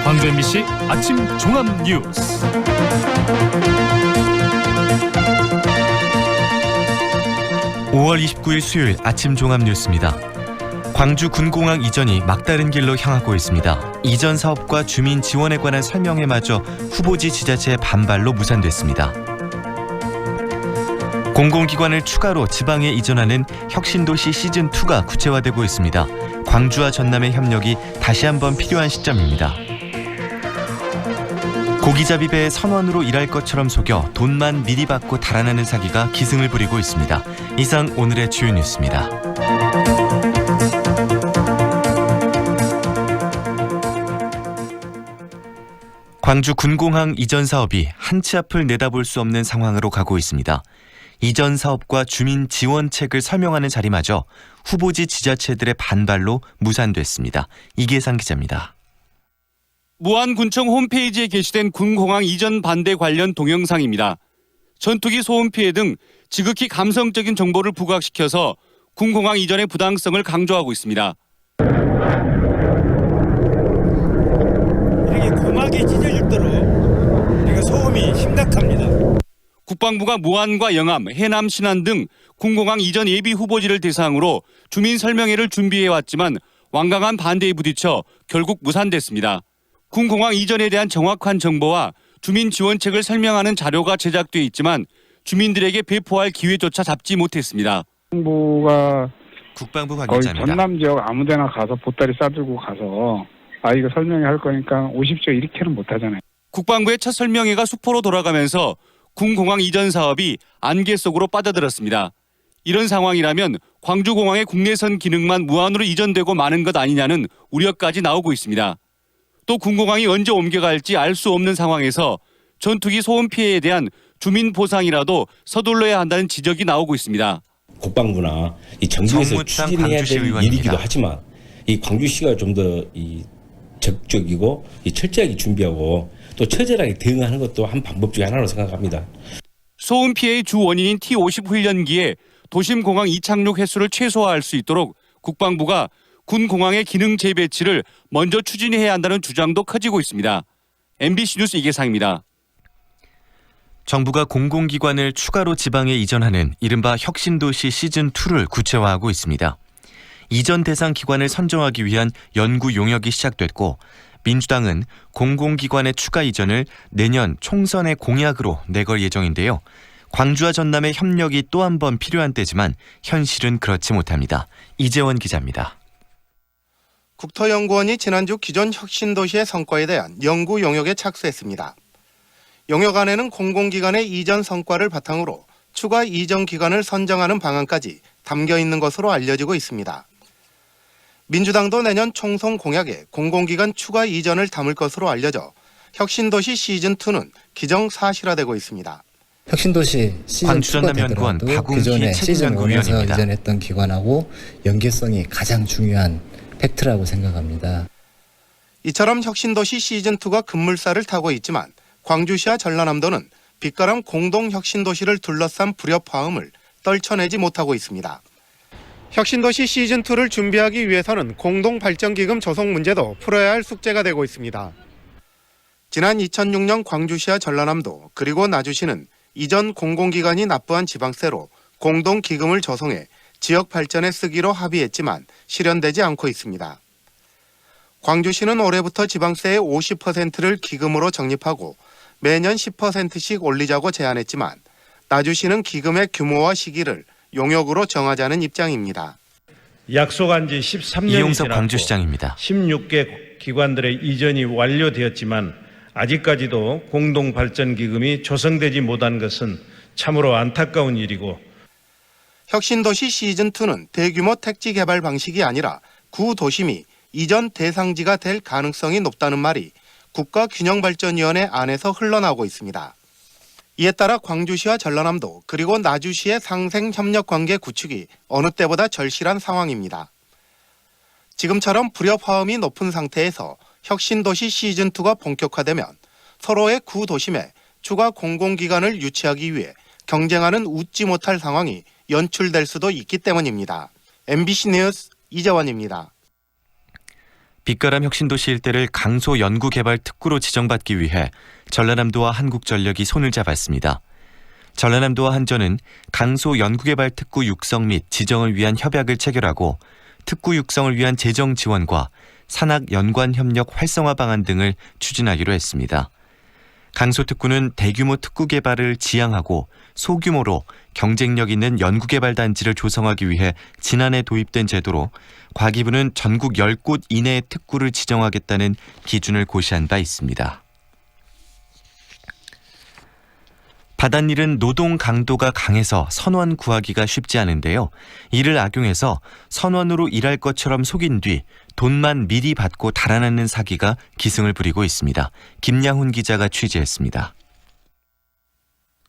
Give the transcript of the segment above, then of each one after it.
광주 MBC 아침 종합 뉴스. (5월 29일) 수요일 아침 종합 뉴스입니다. 광주 군공항 이전이 막다른 길로 향하고 있습니다. 이전 사업과 주민 지원에 관한 설명회마저 후보지 지자체의 반발로 무산됐습니다. 공공기관을 추가로 지방에 이전하는 혁신도시 시즌2가 구체화되고 있습니다. 광주와 전남의 협력이 다시 한번 필요한 시점입니다. 고기잡이배의 선원으로 일할 것처럼 속여 돈만 미리 받고 달아나는 사기가 기승을 부리고 있습니다. 이상 오늘의 주요 뉴스입니다. 광주 군공항 이전 사업이 한 치 앞을 내다볼 수 없는 상황으로 가고 있습니다. 이전 사업과 주민 지원책을 설명하는 자리마저 후보지 지자체들의 반발로 무산됐습니다. 이계상 기자입니다. 무안군청 홈페이지에 게시된 군공항 이전 반대 관련 동영상입니다. 전투기 소음 피해 등 지극히 감성적인 정보를 부각시켜서 군공항 이전의 부당성을 강조하고 있습니다. 이렇게 고막이 찢어질 정도로 소음이 심각합니다. 국방부가 무안과 영암, 해남, 신안 등 군공항 이전 예비 후보지를 대상으로 주민 설명회를 준비해왔지만 완강한 반대에 부딪혀 결국 무산됐습니다. 군공항 이전에 대한 정확한 정보와 주민 지원책을 설명하는 자료가 제작돼 있지만 주민들에게 배포할 기회조차 잡지 못했습니다. 정부가 국방부 거의 관계자입니다. 전남 지역 아무데나 가서 보따리 싸들고 가서 이거 설명회 할 거니까 오십시오 이렇게는 못하잖아요. 국방부의 첫 설명회가 수포로 돌아가면서 군공항 이전 사업이 안개 속으로 빠져들었습니다. 이런 상황이라면 광주공항의 국내선 기능만 무한으로 이전되고 마는 것 아니냐는 우려까지 나오고 있습니다. 또 군공항이 언제 옮겨갈지 알 수 없는 상황에서 전투기 소음 피해에 대한 주민 보상이라도 서둘러야 한다는 지적이 나오고 있습니다. 국방부나 이 정부에서 추진해야 될 일이기도 하지만 이 광주시가 좀 더 적극적이고 철저하게 준비하고 또 처절하게 대응하는 것도 한 방법 중에 하나로 생각합니다. 소음 피해의 주 원인인 T-50 훈련기에 도심 공항 이착륙 횟수를 최소화할 수 있도록 국방부가 군 공항의 기능 재배치를 먼저 추진해야 한다는 주장도 커지고 있습니다. MBC 뉴스 이계상입니다. 정부가 공공기관을 추가로 지방에 이전하는 이른바 혁신도시 시즌2를 구체화하고 있습니다. 이전 대상 기관을 선정하기 위한 연구 용역이 시작됐고 민주당은 공공기관의 추가 이전을 내년 총선의 공약으로 내걸 예정인데요. 광주와 전남의 협력이 또 한 번 필요한 때지만 현실은 그렇지 못합니다. 이재원 기자입니다. 국토연구원이 지난주 기존 혁신도시의 성과에 대한 연구 용역에 착수했습니다. 용역안에는 공공기관의 이전 성과를 바탕으로 추가 이전 기관을 선정하는 방안까지 담겨 있는 것으로 알려지고 있습니다. 민주당도 내년 총선 공약에 공공기관 추가 이전을 담을 것으로 알려져 혁신도시 시즌2는 기정사실화되고 있습니다. 혁신도시 시즌2가 되더라도 기존의 시즌1에서 이전했던 기관하고 연계성이 가장 중요한 팩트라고 생각합니다. 이처럼 혁신도시 시즌2가 급물살을 타고 있지만 광주시와 전라남도는 빛가람 공동혁신도시를 둘러싼 불협화음을 떨쳐내지 못하고 있습니다. 혁신도시 시즌2를 준비하기 위해서는 공동발전기금 조성 문제도 풀어야 할 숙제가 되고 있습니다. 지난 2006년 광주시와 전라남도 그리고 나주시는 이전 공공기관이 납부한 지방세로 공동기금을 조성해 지역 발전에 쓰기로 합의했지만 실현되지 않고 있습니다. 광주시는 올해부터 지방세의 50%를 기금으로 적립하고 매년 10%씩 올리자고 제안했지만 나주시는 기금의 규모와 시기를 용역으로 정하자는 입장입니다. 약속한 지 13년이 이용석 지났고 광주시장입니다. 16개 기관들의 이전이 완료되었지만 아직까지도 공동발전기금이 조성되지 못한 것은 참으로 안타까운 일이고 혁신도시 시즌2는 대규모 택지 개발 방식이 아니라 구도심이 이전 대상지가 될 가능성이 높다는 말이 국가균형발전위원회 안에서 흘러나오고 있습니다. 이에 따라 광주시와 전라남도 그리고 나주시의 상생협력관계 구축이 어느 때보다 절실한 상황입니다. 지금처럼 불협화음이 높은 상태에서 혁신도시 시즌2가 본격화되면 서로의 구도심에 추가 공공기관을 유치하기 위해 경쟁하는 웃지 못할 상황이 연출될 수도 있기 때문입니다. MBC 뉴스 이재원입니다. 빛가람 혁신도시 일대를 강소 연구개발 특구로 지정받기 위해 전라남도와 한국전력이 손을 잡았습니다. 전라남도와 한전은 강소 연구개발 특구 육성 및 지정을 위한 협약을 체결하고 특구 육성을 위한 재정 지원과 산학 연관 협력 활성화 방안 등을 추진하기로 했습니다. 강소 특구는 대규모 특구 개발을 지향하고 소규모로 경쟁력 있는 연구개발 단지를 조성하기 위해 지난해 도입된 제도로 과기부는 전국 10곳 이내의 특구를 지정하겠다는 기준을 고시한 바 있습니다. 바닷일은 노동 강도가 강해서 선원 구하기가 쉽지 않은데요. 이를 악용해서 선원으로 일할 것처럼 속인 뒤 돈만 미리 받고 달아나는 사기가 기승을 부리고 있습니다. 김양훈 기자가 취재했습니다.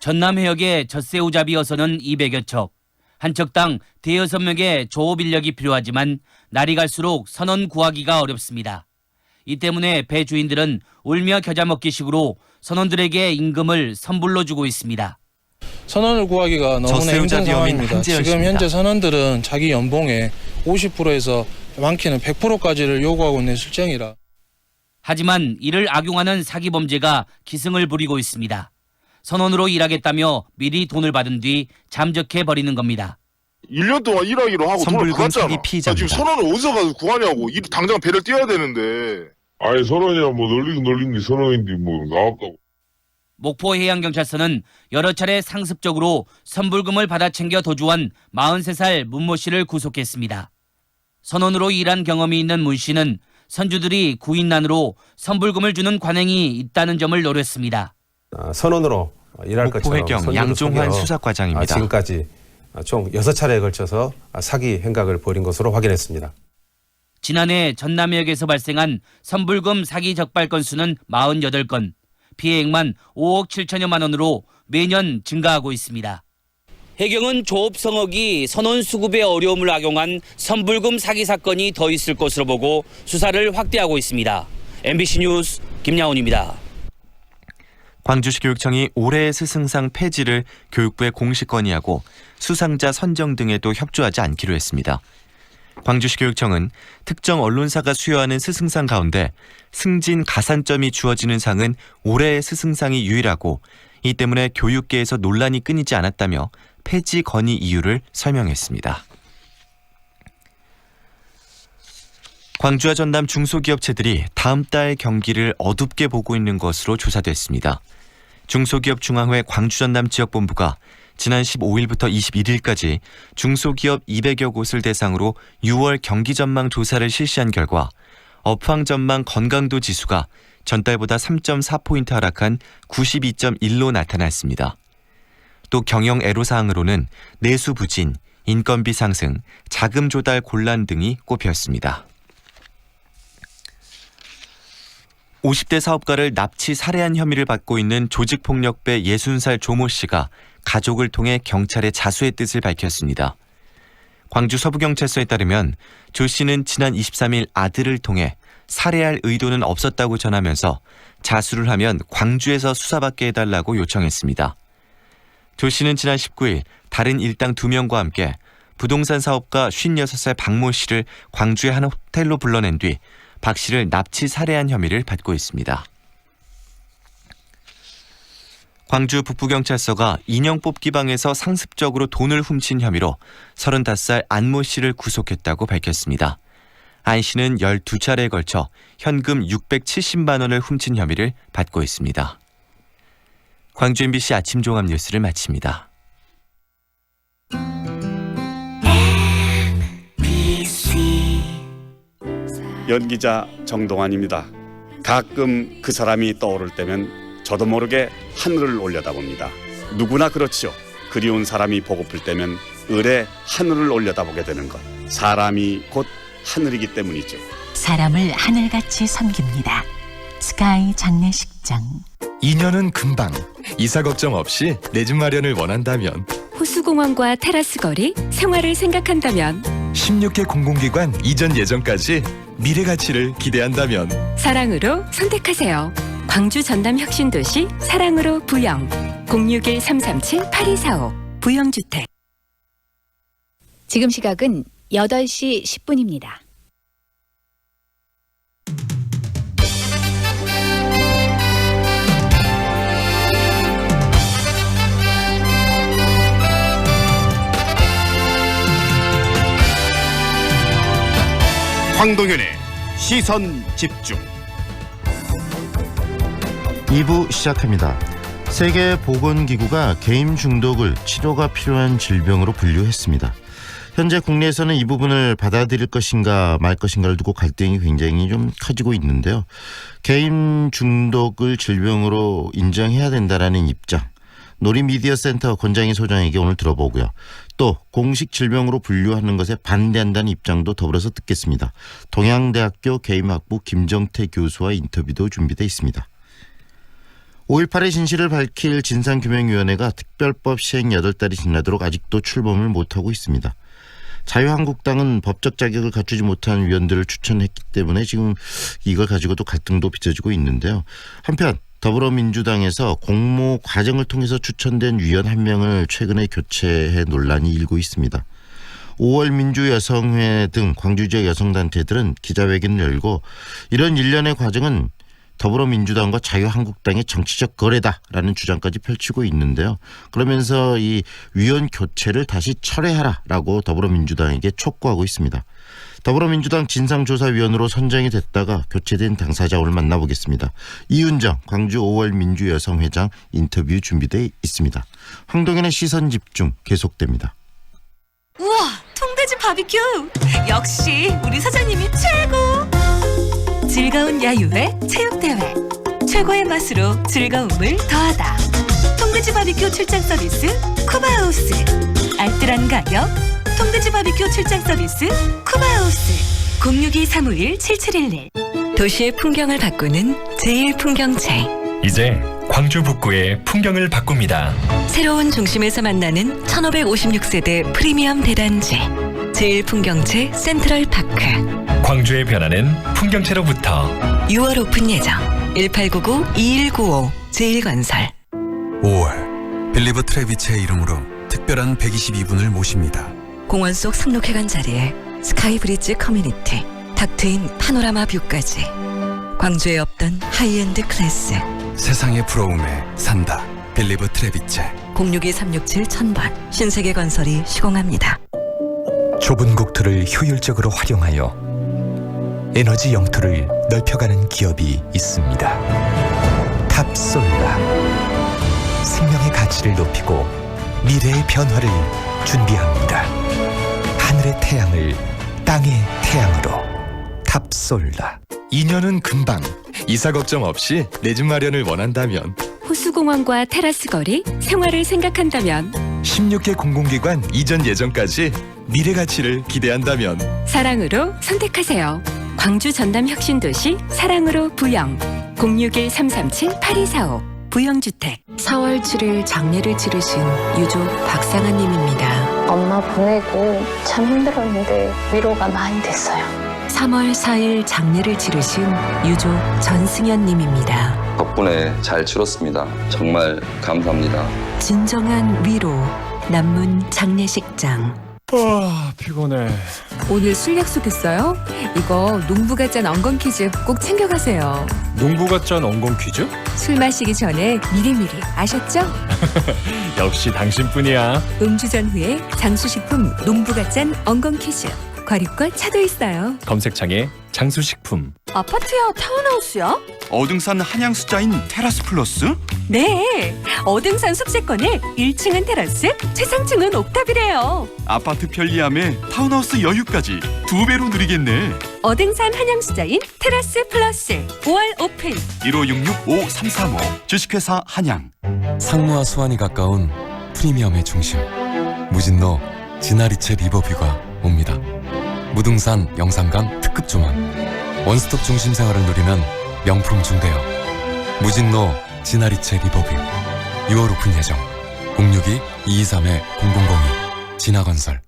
전남 해역의 젖새우잡이 어선은 200여 척, 한 척당 대여섯 명의 조업 인력이 필요하지만 날이 갈수록 선원 구하기가 어렵습니다. 이 때문에 배 주인들은 울며 겨자 먹기식으로 선원들에게 임금을 선불로 주고 있습니다. 선원을 구하기가 너무나 힘든 상황입니다. 지금 현재 선원들은 자기 연봉의 50%에서 많게는 100%까지를 요구하고 있는 실정이라. 하지만 이를 악용하는 사기 범죄가 기승을 부리고 있습니다. 선원으로 일하겠다며 미리 돈을 받은 뒤 잠적해 버리는 겁니다. 1년 동안 일하기로 하고 돈을 받았잖아. 피해자입니다. 지금 선원을 어디서 가서 구하냐고. 당장 배를 띄워야 되는데. 아니 선원이야 뭐 널린 게 선원인데 뭐 나왔다고. 목포해양경찰서는 여러 차례 상습적으로 선불금을 받아 챙겨 도주한 43살 문모 씨를 구속했습니다. 선원으로 일한 경험이 있는 문 씨는 선주들이 구인난으로 선불금을 주는 관행이 있다는 점을 노렸습니다. 선원으로 일할 것처럼 목포해경 양종환 수사과장입니다. 지금까지 총 6차례에 걸쳐서 사기 행각을 벌인 것으로 확인했습니다. 지난해 전남해역에서 발생한 선불금 사기 적발 건수는 48건, 피해액만 5억 7천여만 원으로 매년 증가하고 있습니다. 해경은 조업 성역이 선원 수급에 어려움을 악용한 선불금 사기 사건이 더 있을 것으로 보고 수사를 확대하고 있습니다. MBC 뉴스 김양훈입니다. 광주시 교육청이 올해의 스승상 폐지를 교육부에 공식 건의하고 수상자 선정 등에도 협조하지 않기로 했습니다. 광주시 교육청은 특정 언론사가 수여하는 스승상 가운데 승진 가산점이 주어지는 상은 올해의 스승상이 유일하고 이 때문에 교육계에서 논란이 끊이지 않았다며 폐지 건의 이유를 설명했습니다. 광주와 전남 중소기업체들이 다음 달 경기를 어둡게 보고 있는 것으로 조사됐습니다. 중소기업중앙회 광주전남지역본부가 지난 15일부터 21일까지 중소기업 200여 곳을 대상으로 6월 경기 전망 조사를 실시한 결과 업황 전망 건강도 지수가 전달보다 3.4포인트 하락한 92.1로 나타났습니다. 또 경영 애로사항으로는 내수 부진, 인건비 상승, 자금 조달 곤란 등이 꼽혔습니다. 50대 사업가를 납치 살해한 혐의를 받고 있는 조직폭력배 60살 조모 씨가 가족을 통해 경찰에 자수의 뜻을 밝혔습니다. 광주 서부경찰서에 따르면 조 씨는 지난 23일 아들을 통해 살해할 의도는 없었다고 전하면서 자수를 하면 광주에서 수사받게 해달라고 요청했습니다. 조 씨는 지난 19일 다른 일당 2명과 함께 부동산 사업가 56살 박모 씨를 광주의 한 호텔로 불러낸 뒤 박 씨를 납치 살해한 혐의를 받고 있습니다. 광주 북부경찰서가 인형 뽑기방에서 상습적으로 돈을 훔친 혐의로 35살 안모 씨를 구속했다고 밝혔습니다. 안 씨는 12차례에 걸쳐 현금 670만 원을 훔친 혐의를 받고 있습니다. 광주 MBC 아침 종합 뉴스를 마칩니다. 연기자 정동환입니다. 가끔 그 사람이 떠오를 때면 저도 모르게 하늘을 올려다봅니다. 누구나 그렇지요. 그리운 사람이 보고플 때면 을의 하늘을 올려다보게 되는 것. 사람이 곧 하늘이기 때문이죠. 사람을 하늘같이 섬깁니다. 스카이 장례식장. 2년은 금방. 이사 걱정 없이 내 집 마련을 원한다면, 호수공원과 테라스 거리, 생활을 생각한다면, 16개 공공기관 이전 예정까지 미래 가치를 기대한다면 사랑으로 선택하세요. 광주 전남 혁신도시 사랑으로 부영 061-337-8245 부영주택. 지금 시각은 8시 10분입니다. 황동현의 시선집중. 2부 시작합니다. 세계보건기구가 게임 중독을 치료가 필요한 질병으로 분류했습니다. 현재 국내에서는 이 부분을 받아들일 것인가 말 것인가를 두고 갈등이 굉장히 좀 커지고 있는데요. 게임 중독을 질병으로 인정해야 된다라는 입장, 놀이미디어센터 권장희 소장에게 오늘 들어보고요. 또 공식 질병으로 분류하는 것에 반대한다는 입장도 더불어서 듣겠습니다. 동양대학교 게임학부 김정태 교수와 인터뷰도 준비되어 있습니다. 5.18의 진실을 밝힐 진상규명위원회가 특별법 시행 8달이 지나도록 아직도 출범을 못하고 있습니다. 자유한국당은 법적 자격을 갖추지 못한 위원들을 추천했기 때문에 지금 이걸 가지고도 갈등도 빚어지고 있는데요. 한편 더불어민주당에서 공모 과정을 통해서 추천된 위원 1명을 최근에 교체해 논란이 일고 있습니다. 5월 민주여성회 등 광주지역 여성단체들은 기자회견을 열고 이런 일련의 과정은 더불어민주당과 자유한국당의 정치적 거래다라는 주장까지 펼치고 있는데요. 그러면서 이 위원 교체를 다시 철회하라라고 더불어민주당에게 촉구하고 있습니다. 더불어민주당 진상조사위원으로 선정이 됐다가 교체된 당사자 오늘 만나보겠습니다. 이윤정 광주 5월 민주여성회장 인터뷰 준비되어 있습니다. 황동현의 시선집중 계속됩니다. 우와, 통돼지 바비큐! 역시 우리 사장님이 최고! 즐거운 야유회 체육대회, 최고의 맛으로 즐거움을 더하다. 통돼지 바비큐 출장 서비스 쿠바하우스. 알뜰한 가격 통돼지 바비큐 출장 서비스 쿠바하우스. 062-351-7711. 도시의 풍경을 바꾸는 제1풍경체. 이제 광주 북구의 풍경을 바꿉니다. 새로운 중심에서 만나는 1556세대 프리미엄 대단지 제1풍경체 센트럴파크. 광주의 변화는 풍경체로부터. 6월 오픈 예정. 1899-2195 제1건설. 5월 빌리브 트레비체의 이름으로 특별한 122분을 모십니다. 공원 속 상록회관 자리에 스카이브리지 커뮤니티, 닥트인 파노라마 뷰까지. 광주에 없던 하이엔드 클래스. 세상의 부러움에 산다. 빌리브 트레비체. 062-367-1000번 신세계건설이 시공합니다. 좁은 국토를 효율적으로 활용하여 에너지 영토를 넓혀가는 기업이 있습니다. 탑솔라. 생명의 가치를 높이고 미래의 변화를 준비합니다. 하늘의 태양을 땅의 태양으로. 탑솔라. 2년은 금방. 이사 걱정 없이 내 집 마련을 원한다면, 호수공원과 테라스 거리, 생활을 생각한다면, 16개 공공기관 이전 예정까지 미래 가치를 기대한다면 사랑으로 선택하세요. 광주 전남 혁신도시 사랑으로 부영. 061-337-8245 부영주택. 4월 7일 장례를 치르신 유조 박상아님입니다. 엄마 보내고 참 힘들었는데 위로가 많이 됐어요. 3월 4일 장례를 치르신 유조 전승현님입니다. 덕분에 잘 치렀습니다. 정말 감사합니다. 진정한 위로. 남문 장례식장. 피곤해. 오늘 술 약속했어요? 이거 농부가 짠 엉겅 퀴즈 꼭 챙겨가세요. 농부가 짠 엉겅 퀴즈? 술 마시기 전에 미리미리 아셨죠? 역시 당신뿐이야. 음주 전후에 장수식품 농부가 짠 엉겅 퀴즈. 과육과 차도 있어요. 검색창에 장수식품. 아파트야, 타운하우스야? 어등산 한양수자인 테라스 플러스? 네, 어등산 숙제권에 1층은 테라스, 최상층은 옥탑이래요. 아파트 편리함에 타운하우스 여유까지 2배로 누리겠네. 어등산 한양수자인 테라스 플러스 5월 오픈. 1566-5335 주식회사 한양. 상무와 수완이 가까운 프리미엄의 중심, 무진로 지나리체 리버뷰가 옵니다. 무등산 영산강 특급 조망, 원스톱 중심 생활을 누리는 명품 중대여 무진로 지나리체 리버뷰. 6월 오픈 예정. 062-223-0002 진화건설.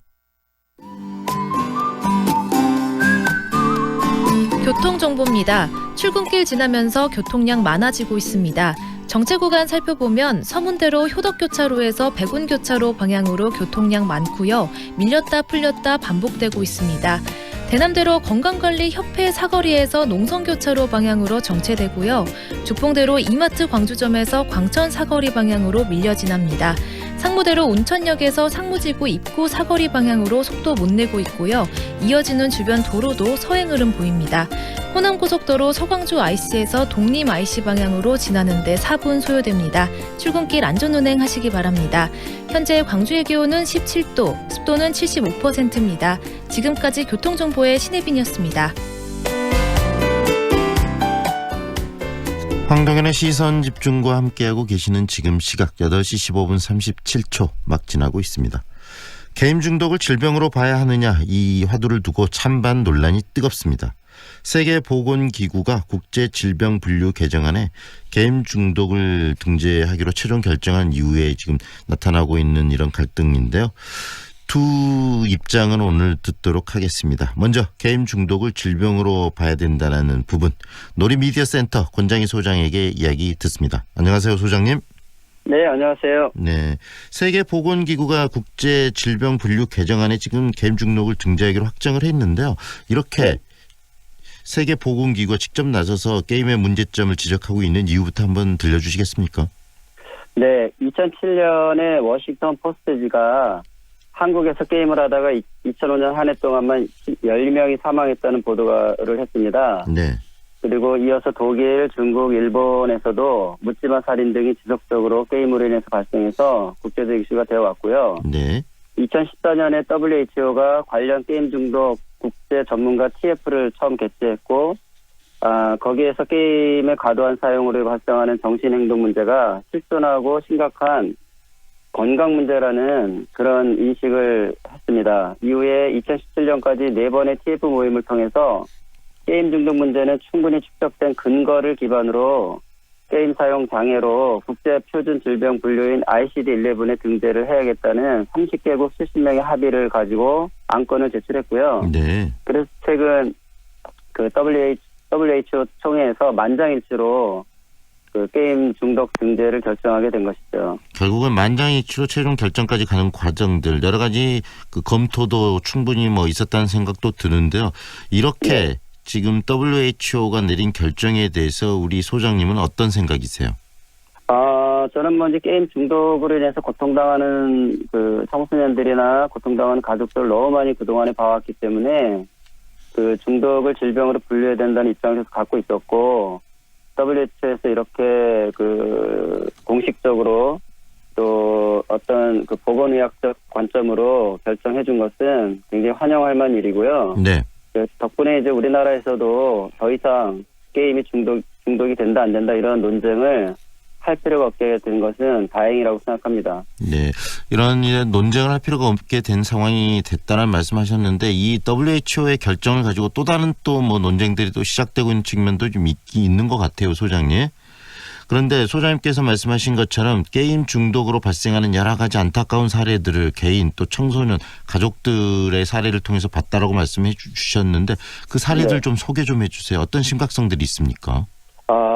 교통정보입니다. 출근길 지나면서 교통량 많아지고 있습니다. 정체 구간 살펴보면 서문대로 효덕교차로에서 백운교차로 방향으로 교통량 많고요. 밀렸다 풀렸다 반복되고 있습니다. 대남대로 건강관리협회 사거리에서 농성교차로 방향으로 정체되고요. 주풍대로 이마트 광주점에서 광천 사거리 방향으로 밀려 지납니다. 상무대로 운천역에서 상무지구 입구 사거리 방향으로 속도 못 내고 있고요. 이어지는 주변 도로도 서행 흐름 보입니다. 호남고속도로 서광주 IC에서 독림 IC 방향으로 지나는데 4분 소요됩니다. 출근길 안전운행 하시기 바랍니다. 현재 광주의 기온은 17도, 습도는 75%입니다. 지금까지 교통정보의 신혜빈이었습니다. 황동현의 시선집중과 함께하고 계시는 지금 시각 8시 15분 37초 막 지나고 있습니다. 게임 중독을 질병으로 봐야 하느냐, 이 화두를 두고 찬반 논란이 뜨겁습니다. 세계보건기구가 국제질병분류 개정안에 게임 중독을 등재하기로 최종 결정한 이후에 지금 나타나고 있는 이런 갈등인데요. 두 입장은 오늘 듣도록 하겠습니다. 먼저 게임 중독을 질병으로 봐야 된다는 부분, 놀이미디어센터 권장희 소장에게 이야기 듣습니다. 안녕하세요, 소장님. 네, 안녕하세요. 네, 세계보건기구가 국제질병분류 개정안에 지금 게임 중독을 등재하기로 확정을 했는데요. 이렇게 세계보건기구가 직접 나서서 게임의 문제점을 지적하고 있는 이유부터 한번 들려주시겠습니까? 네, 2007년에 워싱턴 포스트지가 한국에서 게임을 하다가 2005년 한 해 동안만 10명이 사망했다는 보도를 했습니다. 네. 그리고 이어서 독일, 중국, 일본에서도 묻지마 살인 등이 지속적으로 게임으로 인해서 발생해서 국제적 이슈가 되어 왔고요. 네. 2014년에 WHO가 관련 게임 중독 국제 전문가 TF를 처음 개최했고, 거기에서 게임의 과도한 사용으로 발생하는 정신행동 문제가 실존하고 심각한 건강 문제라는 그런 인식을 했습니다. 이후에 2017년까지 4번의 TF 모임을 통해서 게임 중독 문제는 충분히 축적된 근거를 기반으로 게임 사용 장애로 국제 표준 질병 분류인 ICD-11에 등재를 해야겠다는 30개국 70명의 합의를 가지고 안건을 제출했고요. 네. 그래서 최근 그 WHO 총회에서 만장일치로 그 게임 중독 등재를 결정하게 된 것이죠. 결국은 만장일치로 최종 결정까지 가는 과정들, 여러 가지 그 검토도 충분히 있었다는 생각도 드는데요. 이렇게 지금 WHO가 내린 결정에 대해서 우리 소장님은 어떤 생각이세요? 저는 이제 게임 중독으로 인해서 고통당하는 그 청소년들이나 고통당하는 가족들 너무 많이 그동안에 봐왔기 때문에 그 중독을 질병으로 분류해야 된다는 입장에서 갖고 있었고, WHO에서 이렇게 그 공식적으로 또 어떤 그 보건의학적 관점으로 결정해 준 것은 굉장히 환영할 만한 일이고요. 네. 덕분에 이제 우리나라에서도 더 이상 게임이 중독이 된다 안 된다 이런 논쟁을 할 필요가 없게 된 것은 다행이라고 생각합니다. 네, 이런 논쟁을 할 필요가 없게 된 상황이 됐다는 말씀하셨는데, 이 WHO의 결정을 가지고 또 다른 논쟁들이 또 시작되고 있는 측면도 좀 있는 것 같아요, 소장님. 그런데 소장님께서 말씀하신 것처럼 게임 중독으로 발생하는 여러 가지 안타까운 사례들을 개인 또 청소년 가족들의 사례를 통해서 봤다라고 말씀해 주셨는데, 그 사례들 좀 소개 좀 해주세요. 어떤 심각성들이 있습니까?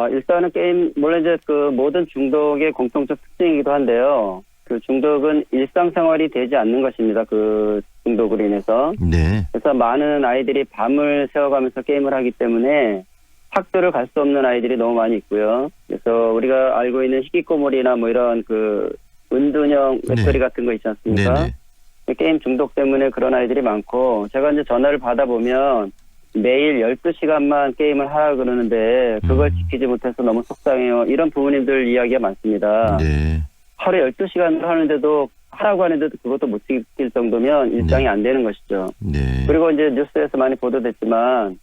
일단은 게임, 물론 이제 그 모든 중독의 공통적 특징이기도 한데요. 그 중독은 일상생활이 되지 않는 것입니다. 그 중독으로 인해서. 네. 그래서 많은 아이들이 밤을 새워가면서 게임을 하기 때문에 학교를 갈 수 없는 아이들이 너무 많이 있고요. 그래서 우리가 알고 있는 희귀꼬물이나 이런 그 은둔형 외톨이 같은 거 있지 않습니까? 네네. 게임 중독 때문에 그런 아이들이 많고, 제가 이제 전화를 받아보면 매일 12시간만 게임을 하라 그러는데 그걸 지키지 못해서 너무 속상해요. 이런 부모님들 이야기가 많습니다. 네. 하루에 12시간을 하는데도, 하라고 하는데도 그것도 못 지킬 정도면 일상이 안 되는 것이죠. 네. 그리고 이제 뉴스에서 많이 보도됐지만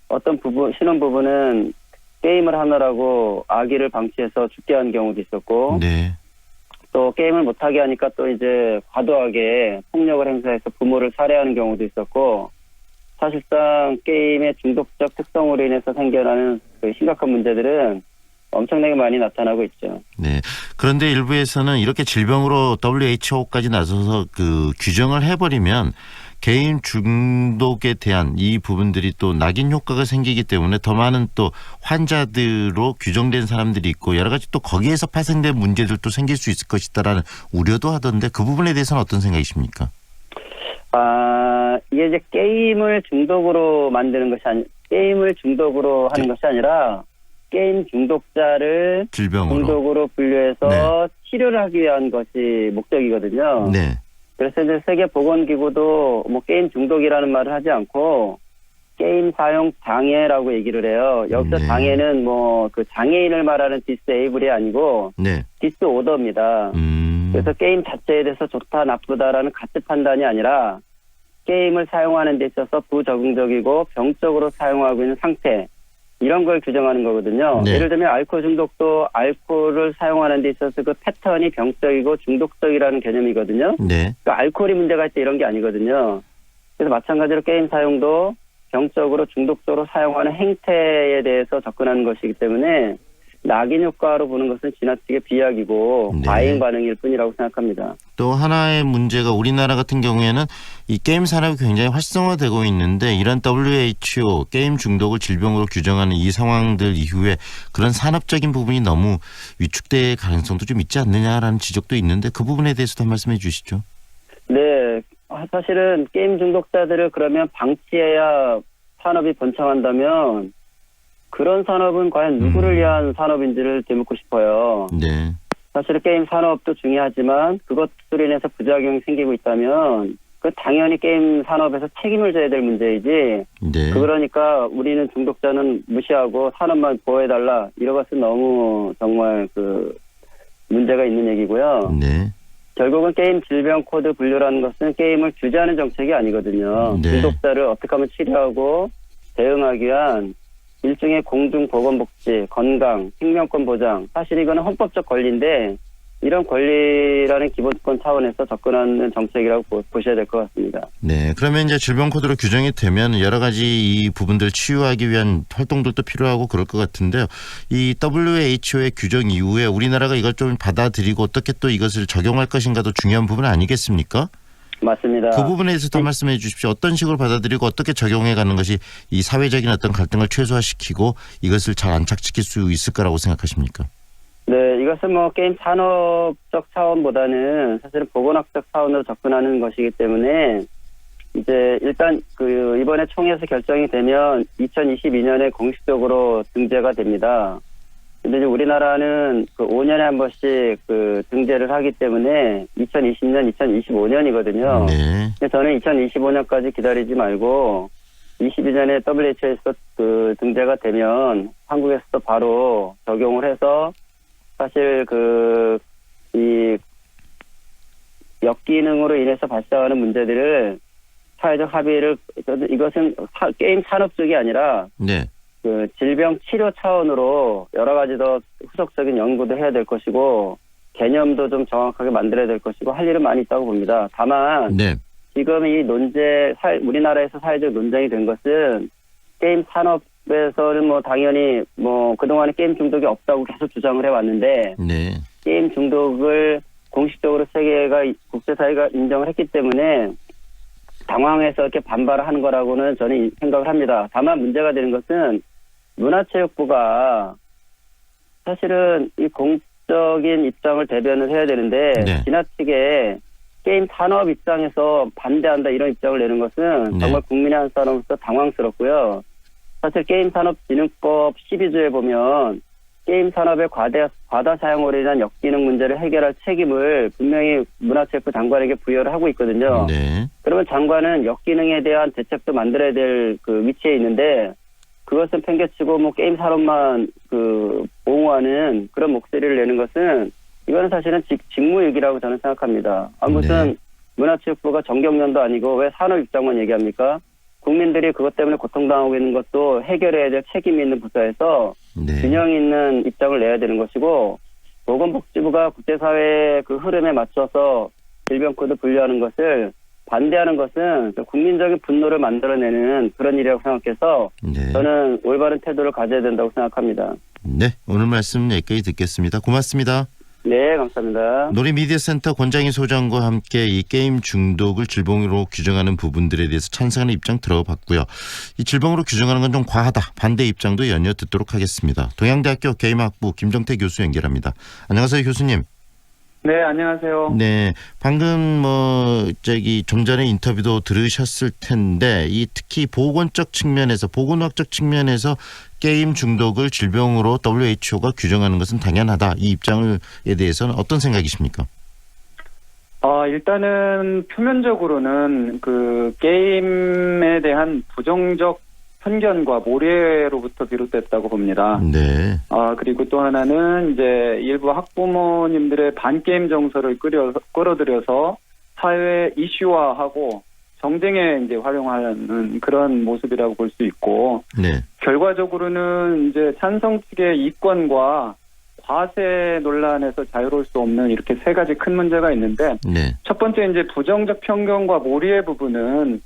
어떤 신혼부부는 게임을 하느라고 아기를 방치해서 죽게 한 경우도 있었고, 네. 또 게임을 못하게 하니까 또 이제 과도하게 폭력을 행사해서 부모를 살해하는 경우도 있었고, 사실상 게임의 중독적 특성으로 인해서 생겨나는 그 심각한 문제들은 엄청나게 많이 나타나고 있죠. 네. 그런데 일부에서는 이렇게 질병으로 WHO까지 나서서 그 규정을 해버리면 게임 중독에 대한 이 부분들이 또 낙인 효과가 생기기 때문에 더 많은 또 환자들로 규정된 사람들이 있고, 여러 가지 또 거기에서 파생된 문제들도 생길 수 있을 것이다라는 우려도 하던데, 그 부분에 대해서는 어떤 생각이십니까? 이게 이제 게임을 중독으로 만드는 것이 게임을 중독으로 하는 것이 아니라 게임 중독자를 질병으로. 중독으로 분류해서 치료를 하기 위한 것이 목적이거든요. 네. 그래서 이제 세계보건기구도 뭐 게임 중독이라는 말을 하지 않고 게임 사용 장애라고 얘기를 해요. 여기서 네. 장애는 뭐 그 장애인을 말하는 디스에이블이 아니고 네. 디스오더입니다. 그래서 게임 자체에 대해서 좋다 나쁘다라는 가치 판단이 아니라 게임을 사용하는 데 있어서 부적응적이고 병적으로 사용하고 있는 상태, 이런 걸 규정하는 거거든요. 네. 예를 들면 알코올 중독도 알코올을 사용하는 데 있어서 그 패턴이 병적이고 중독적이라는 개념이거든요. 네. 그러니까 알코올이 문제가 있다 이런 게 아니거든요. 그래서 마찬가지로 게임 사용도 병적으로 중독적으로 사용하는 행태에 대해서 접근하는 것이기 때문에 낙인 효과로 보는 것은 지나치게 비약이고 네. 과잉 반응일 뿐이라고 생각합니다. 또 하나의 문제가 우리나라 같은 경우에는 이 게임 산업이 굉장히 활성화되고 있는데 이런 WHO 게임 중독을 질병으로 규정하는 이 상황들 이후에 그런 산업적인 부분이 너무 위축될 가능성도 좀 있지 않느냐라는 지적도 있는데 그 부분에 대해서도 한 말씀해 주시죠. 네, 사실은 게임 중독자들을 그러면 방치해야 산업이 번창한다면 그런 산업은 과연 누구를 위한 산업인지를 되묻고 싶어요. 네. 사실 게임 산업도 중요하지만 그것들로 인해서 부작용이 생기고 있다면 그 당연히 게임 산업에서 책임을 져야 될 문제이지. 네. 그러니까 우리는 중독자는 무시하고 산업만 보호해달라 이런 것은 너무 정말 그 문제가 있는 얘기고요. 네. 결국은 게임 질병 코드 분류라는 것은 게임을 규제하는 정책이 아니거든요. 네. 중독자를 어떻게 하면 치료하고 대응하기 위한 일종의 공중보건복지, 건강, 생명권 보장. 사실 이거는 헌법적 권리인데 이런 권리라는 기본권 차원에서 접근하는 정책이라고 보셔야 될 것 같습니다. 네. 그러면 이제 질병 코드로 규정이 되면 여러 가지 이 부분들 치유하기 위한 활동들도 필요하고 그럴 것 같은데요. 이 WHO의 규정 이후에 우리나라가 이걸 좀 받아들이고 어떻게 또 이것을 적용할 것인가도 중요한 부분 아니겠습니까? 맞습니다. 그 부분에 대해서 더 말씀해 주십시오. 어떤 식으로 받아들이고 어떻게 적용해 가는 것이 이 사회적인 어떤 갈등을 최소화시키고 이것을 잘 안착시킬 수 있을 거라고 생각하십니까? 네, 이것은 뭐 게임 산업적 차원보다는 사실은 보건학적 차원으로 접근하는 것이기 때문에 이제 일단 그 이번에 총회에서 결정이 되면 2022년에 공식적으로 등재가 됩니다. 근데 이제 우리나라는 그 5년에 한 번씩 그 등재를 하기 때문에 2020년, 2025년이거든요. 네. 근데 저는 2025년까지 기다리지 말고 22년에 WHO에서 그 등재가 되면 한국에서도 바로 적용을 해서 사실 이 역기능으로 인해서 발생하는 문제들을 사회적 합의를 이것은 게임 산업 쪽이 아니라 네. 그 질병 치료 차원으로 여러 가지 더 후속적인 연구도 해야 될 것이고 개념도 좀 정확하게 만들어야 될 것이고 할 일은 많이 있다고 봅니다. 다만 네. 지금 이 우리나라에서 사회적 논쟁이 된 것은 게임 산업에서는 뭐 당연히 뭐 그동안에 게임 중독이 없다고 계속 주장을 해왔는데 네. 게임 중독을 공식적으로 국제사회가 인정을 했기 때문에 당황해서 이렇게 반발을 하는 거라고는 저는 생각을 합니다. 다만 문제가 되는 것은 문화체육부가 사실은 이 공적인 입장을 대변을 해야 되는데 네. 지나치게 게임 산업 입장에서 반대한다 이런 입장을 내는 것은 네. 정말 국민의 한 사람으로서 당황스럽고요. 사실 게임산업진흥법 12조에 보면 게임 산업의 과다 사용으로 인한 역기능 문제를 해결할 책임을 분명히 문화체육부 장관에게 부여를 하고 있거든요. 네. 그러면 장관은 역기능에 대한 대책도 만들어야 될 그 위치에 있는데 그것은 팽개치고 뭐 게임 산업만 그 보호하는 그런 목소리를 내는 것은 이거는 사실은 직무유기라고 저는 생각합니다. 무슨 네. 문화체육부가 정경련도 아니고 왜 산업 입장만 얘기합니까? 국민들이 그것 때문에 고통당하고 있는 것도 해결해야 될 책임이 있는 부서에서 네. 균형 있는 입장을 내야 되는 것이고 보건복지부가 국제사회의 그 흐름에 맞춰서 질병코드 분류하는 것을 반대하는 것은 국민적인 분노를 만들어내는 그런 일이라고 생각해서 네. 저는 올바른 태도를 가져야 된다고 생각합니다. 네. 오늘 말씀 여기까지 듣겠습니다. 고맙습니다. 네, 감사합니다. 놀이미디어센터 권장희 소장과 함께 이 게임 중독을 질병으로 규정하는 부분들에 대해서 찬성하는 입장 들어봤고요. 이 질병으로 규정하는 건 좀 과하다. 반대 입장도 연이어 듣도록 하겠습니다. 동양대학교 게임학부 김정태 교수 연결합니다. 안녕하세요, 교수님. 네, 안녕하세요. 네, 방금 좀 전에 인터뷰도 들으셨을 텐데 이 특히 보건적 측면에서 보건학적 측면에서 게임 중독을 질병으로 WHO가 규정하는 것은 당연하다. 이 입장에 대해서는 어떤 생각이십니까? 일단은 표면적으로는 그 게임에 대한 부정적 편견과 모래로부터 비롯됐다고 봅니다. 네. 그리고 또 하나는 이제 일부 학부모님들의 반게임 정서를 끌어들여서 사회 이슈화하고 정쟁에 이제 활용하는 그런 모습이라고 볼 수 있고, 네. 결과적으로는 이제 찬성 측의 이권과 과세 논란에서 자유로울 수 없는 이렇게 세 가지 큰 문제가 있는데, 네. 첫 번째 이제 부정적 편견과 몰이의 부분은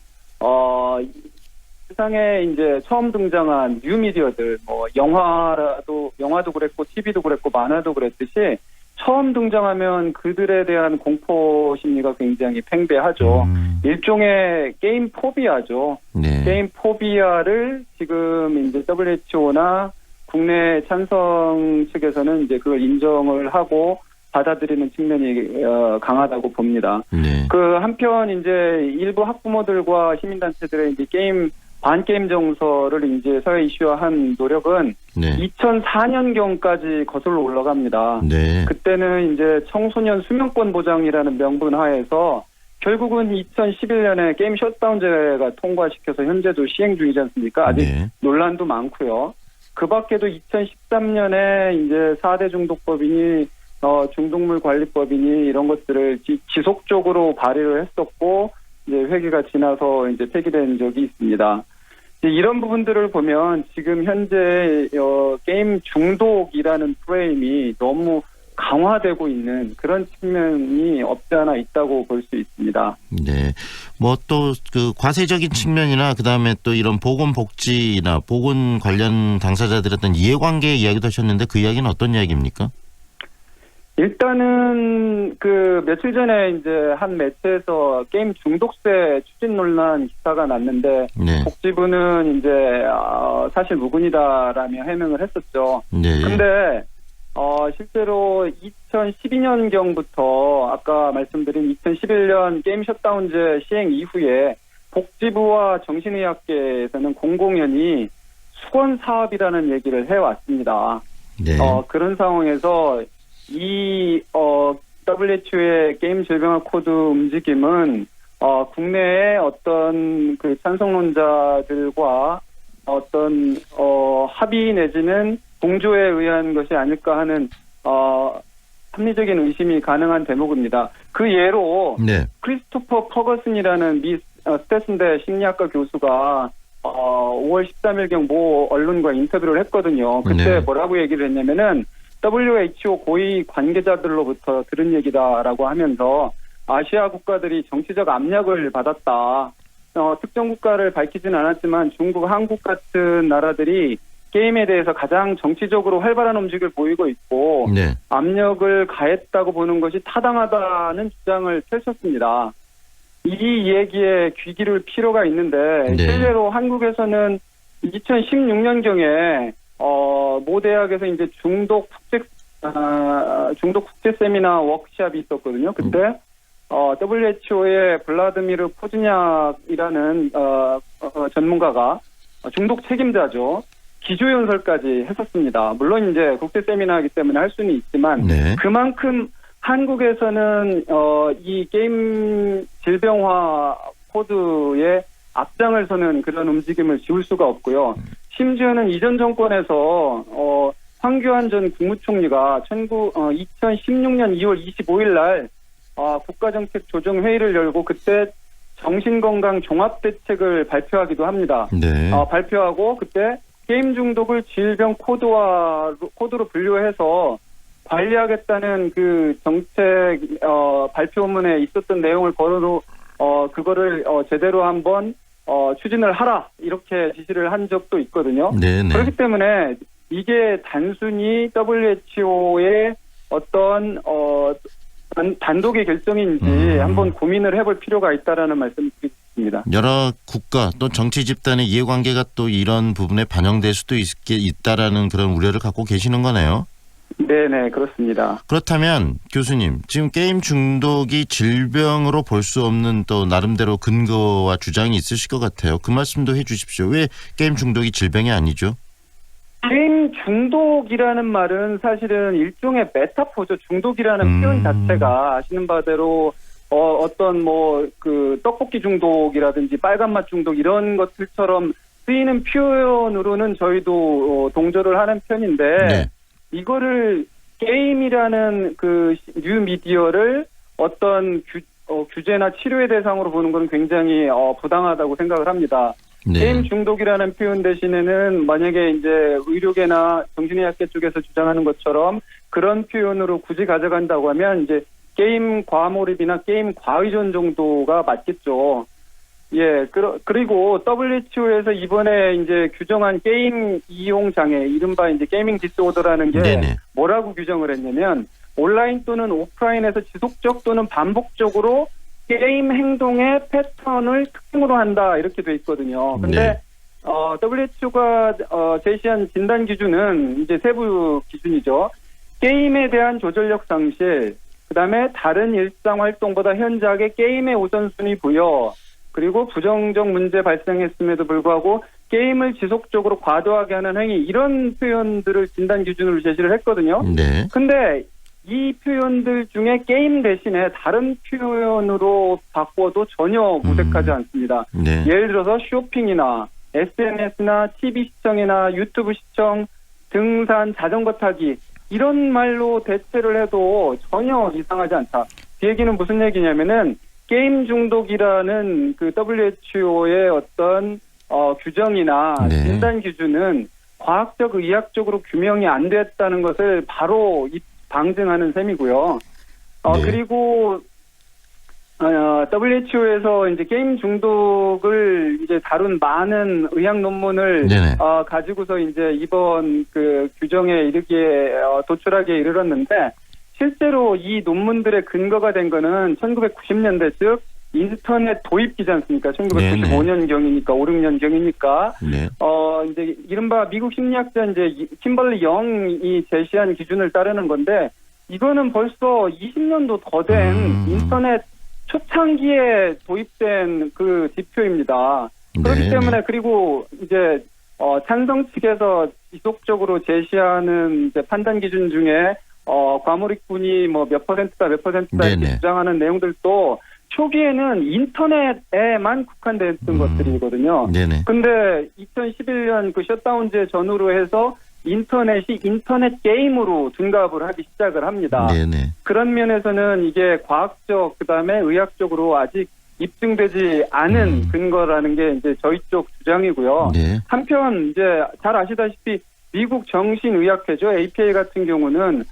세상에 이제 처음 등장한 뉴미디어들, 영화도 그랬고, TV도 그랬고, 만화도 그랬듯이 처음 등장하면 그들에 대한 공포 심리가 굉장히 팽배하죠. 일종의 게임 포비아죠. 네. 게임 포비아를 지금 이제 WHO나 국내 찬성 측에서는 이제 그걸 인정을 하고 받아들이는 측면이 강하다고 봅니다. 네. 그 한편 이제 일부 학부모들과 시민단체들의 이제 반게임 정서를 이제 사회 이슈화한 노력은 네. 2004년경까지 거슬러 올라갑니다. 네. 그때는 이제 청소년 수면권 보장이라는 명분 하에서 결국은 2011년에 게임 셧다운제가 통과시켜서 현재도 시행 중이지 않습니까? 아직 네. 논란도 많고요. 그 밖에도 2013년에 이제 4대 중독법이니 중독물 관리법이니 이런 것들을 지속적으로 발의를 했었고, 이제 회기가 지나서 이제 폐기된 적이 있습니다. 이런 부분들을 보면 지금 현재 게임 중독이라는 프레임이 너무 강화되고 있는 그런 측면이 없지 않아 있다고 볼 수 있습니다. 네. 또 그 과세적인 측면이나 그다음에 또 이런 보건복지나 보건 관련 당사자들의 어떤 이해관계 이야기도 하셨는데 그 이야기는 어떤 이야기입니까? 일단은 그 며칠 전에 이제 한 매체에서 게임 중독세 추진 논란 기사가 났는데, 네. 복지부는 이제 사실 무근이다라며 해명을 했었죠. 네. 근데 실제로 2012년경부터 아까 말씀드린 2011년 게임 셧다운제 시행 이후에 복지부와 정신의학계에서는 공공연히 수건 사업이라는 얘기를 해왔습니다. 네. 그런 상황에서 이 WHO의 게임 질병학 코드 움직임은 국내의 어떤 그 찬성론자들과 어떤 합의 내지는 공조에 의한 것이 아닐까 하는 합리적인 의심이 가능한 대목입니다. 그 예로 네. 크리스토퍼 퍼거슨이라는 미 스탠스대 심리학과 교수가 5월 13일경 모 언론과 인터뷰를 했거든요. 그때 네. 뭐라고 얘기를 했냐면은 WHO 고위 관계자들로부터 들은 얘기다라고 하면서 아시아 국가들이 정치적 압력을 받았다. 특정 국가를 밝히지는 않았지만 중국, 한국 같은 나라들이 게임에 대해서 가장 정치적으로 활발한 움직임을 보이고 있고, 네. 압력을 가했다고 보는 것이 타당하다는 주장을 펼쳤습니다. 이 얘기에 귀 기울 필요가 있는데, 네. 실제로 한국에서는 2016년경에 모 대학에서 이제 중독 국제 세미나 워크숍이 있었거든요. 그때 WHO의 블라드미르 포즈냐크이라는 전문가가 중독 책임자죠. 기조연설까지 했었습니다. 물론 이제 국제 세미나이기 때문에 할 수는 있지만, 네. 그만큼 한국에서는 이 게임 질병화 코드에 앞장을 서는 그런 움직임을 지울 수가 없고요. 심지어는 이전 정권에서 황교안 전 국무총리가 2016년 2월 25일 날 국가정책조정회의를 열고 그때 정신건강 종합대책을 발표하기도 합니다. 네. 발표하고 그때 게임 중독을 질병 코드로 분류해서 관리하겠다는 그 정책 발표문에 있었던 내용을 그거를 제대로 한번 추진을 하라 이렇게 지시를 한 적도 있거든요. 네네. 그렇기 때문에 이게 단순히 WHO의 어떤 단독의 결정인지 한번 고민을 해볼 필요가 있다라는 말씀을 드리겠습니다. 여러 국가 또 정치 집단의 이해관계가 또 이런 부분에 반영될 수도 있다라는 그런 우려를 갖고 계시는 거네요. 네네, 그렇습니다. 그렇다면 교수님, 지금 게임 중독이 질병으로 볼 수 없는 또 나름대로 근거와 주장이 있으실 것 같아요. 그 말씀도 해주십시오. 왜 게임 중독이 질병이 아니죠? 게임 중독이라는 말은 사실은 일종의 메타포죠. 중독이라는 표현 자체가 아시는 바대로 어떤 그 떡볶이 중독이라든지 빨간맛 중독 이런 것들처럼 쓰이는 표현으로는 저희도 동조를 하는 편인데 네. 이거를 게임이라는 그 뉴미디어를 어떤 규제나 치료의 대상으로 보는 건 굉장히 부당하다고 생각을 합니다. 네. 게임 중독이라는 표현 대신에는 만약에 이제 의료계나 정신의학계 쪽에서 주장하는 것처럼 그런 표현으로 굳이 가져간다고 하면 이제 게임 과몰입이나 게임 과의존 정도가 맞겠죠. 예, 그리고 WHO에서 이번에 이제 규정한 게임 이용 장애, 이른바 이제 게이밍 디스오더라는 게 네네. 뭐라고 규정을 했냐면 온라인 또는 오프라인에서 지속적 또는 반복적으로 게임 행동의 패턴을 특징으로 한다 이렇게 돼 있거든요. 근데 네. WHO가 제시한 진단 기준은 이제 세부 기준이죠. 게임에 대한 조절력 상실, 그다음에 다른 일상 활동보다 현저하게 게임의 우선순위 부여, 그리고 부정적 문제 발생했음에도 불구하고 게임을 지속적으로 과도하게 하는 행위, 이런 표현들을 진단 기준으로 제시를 했거든요. 네. 근데 이 표현들 중에 게임 대신에 다른 표현으로 바꿔도 전혀 무색하지 않습니다. 네. 예를 들어서 쇼핑이나 SNS나 TV 시청이나 유튜브 시청, 등산, 자전거 타기 이런 말로 대체를 해도 전혀 이상하지 않다. 그 얘기는 무슨 얘기냐면은 게임 중독이라는 그 WHO의 어떤 규정이나 네. 진단 기준은 과학적 의학적으로 규명이 안 됐다는 것을 바로 방증하는 셈이고요. 네. 그리고 WHO에서 이제 게임 중독을 이제 다룬 많은 의학 논문을 네네. 가지고서 이제 이번 그 규정에 이르기에 도출하기에 이르렀는데 실제로 이 논문들의 근거가 된 거는 1990년대 즉 인터넷 도입기지 않습니까? 1995년경이니까 5, 6년경이니까 네. 이제 이른바 미국 심리학자 이제 킴벌리 영이 제시한 기준을 따르는 건데 이거는 벌써 20년도 더 된 인터넷 초창기에 도입된 그 지표입니다. 그렇기 네. 때문에 그리고 이제 찬성 측에서 지속적으로 제시하는 이제 판단 기준 중에 과몰입군이 뭐 몇 %다 몇 %다 이렇게 네네. 주장하는 내용들도 초기에는 인터넷에만 국한됐던 것들이거든요. 네네. 근데 2011년 그 셧다운제 전후로 해서 인터넷이 인터넷 게임으로 둔갑을 하기 시작을 합니다. 네네. 그런 면에서는 이게 과학적 그다음에 의학적으로 아직 입증되지 않은 근거라는 게 이제 저희 쪽 주장이고요. 네. 한편 이제 잘 아시다시피 미국 정신의학회죠. APA 같은 경우는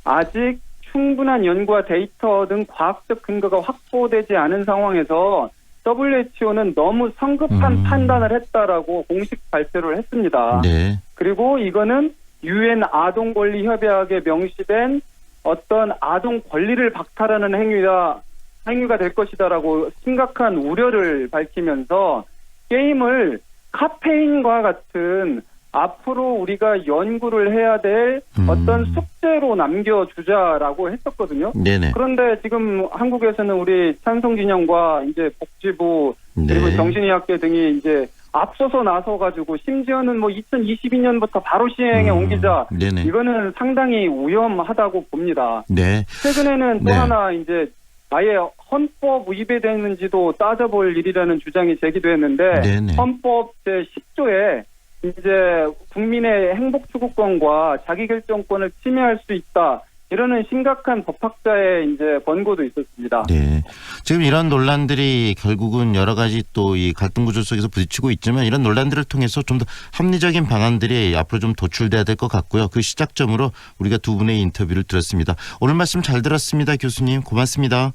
아직 충분한 연구와 데이터 등 과학적 근거가 확보되지 않은 상황에서 WHO는 너무 성급한 판단을 했다라고 공식 발표를 했습니다. 네. 그리고 이거는 UN 아동 권리 협약에 명시된 어떤 아동 권리를 박탈하는 행위가 될 것이다라고 심각한 우려를 밝히면서 게임을 카페인과 같은 앞으로 우리가 연구를 해야 될 어떤 숙제로 남겨주자라고 했었거든요. 네네. 그런데 지금 한국에서는 우리 찬성진영과 이제 복지부 그리고 네. 정신의학계 등이 이제 앞서서 나서가지고 심지어는 뭐 2022년부터 바로 시행에 옮기자. 네네. 이거는 상당히 위험하다고 봅니다. 네. 최근에는 또 네. 하나 이제 아예 헌법 위배되는지도 따져볼 일이라는 주장이 제기됐는데 네네. 헌법 제10조에 이제 국민의 행복 추구권과 자기결정권을 침해할 수 있다. 이러는 심각한 법학자의 이제 권고도 있었습니다. 네. 지금 이런 논란들이 결국은 여러 가지 또 이 갈등 구조 속에서 부딪히고 있지만 이런 논란들을 통해서 좀 더 합리적인 방안들이 앞으로 좀 도출돼야 될 것 같고요. 그 시작점으로 우리가 두 분의 인터뷰를 들었습니다. 오늘 말씀 잘 들었습니다. 교수님 고맙습니다.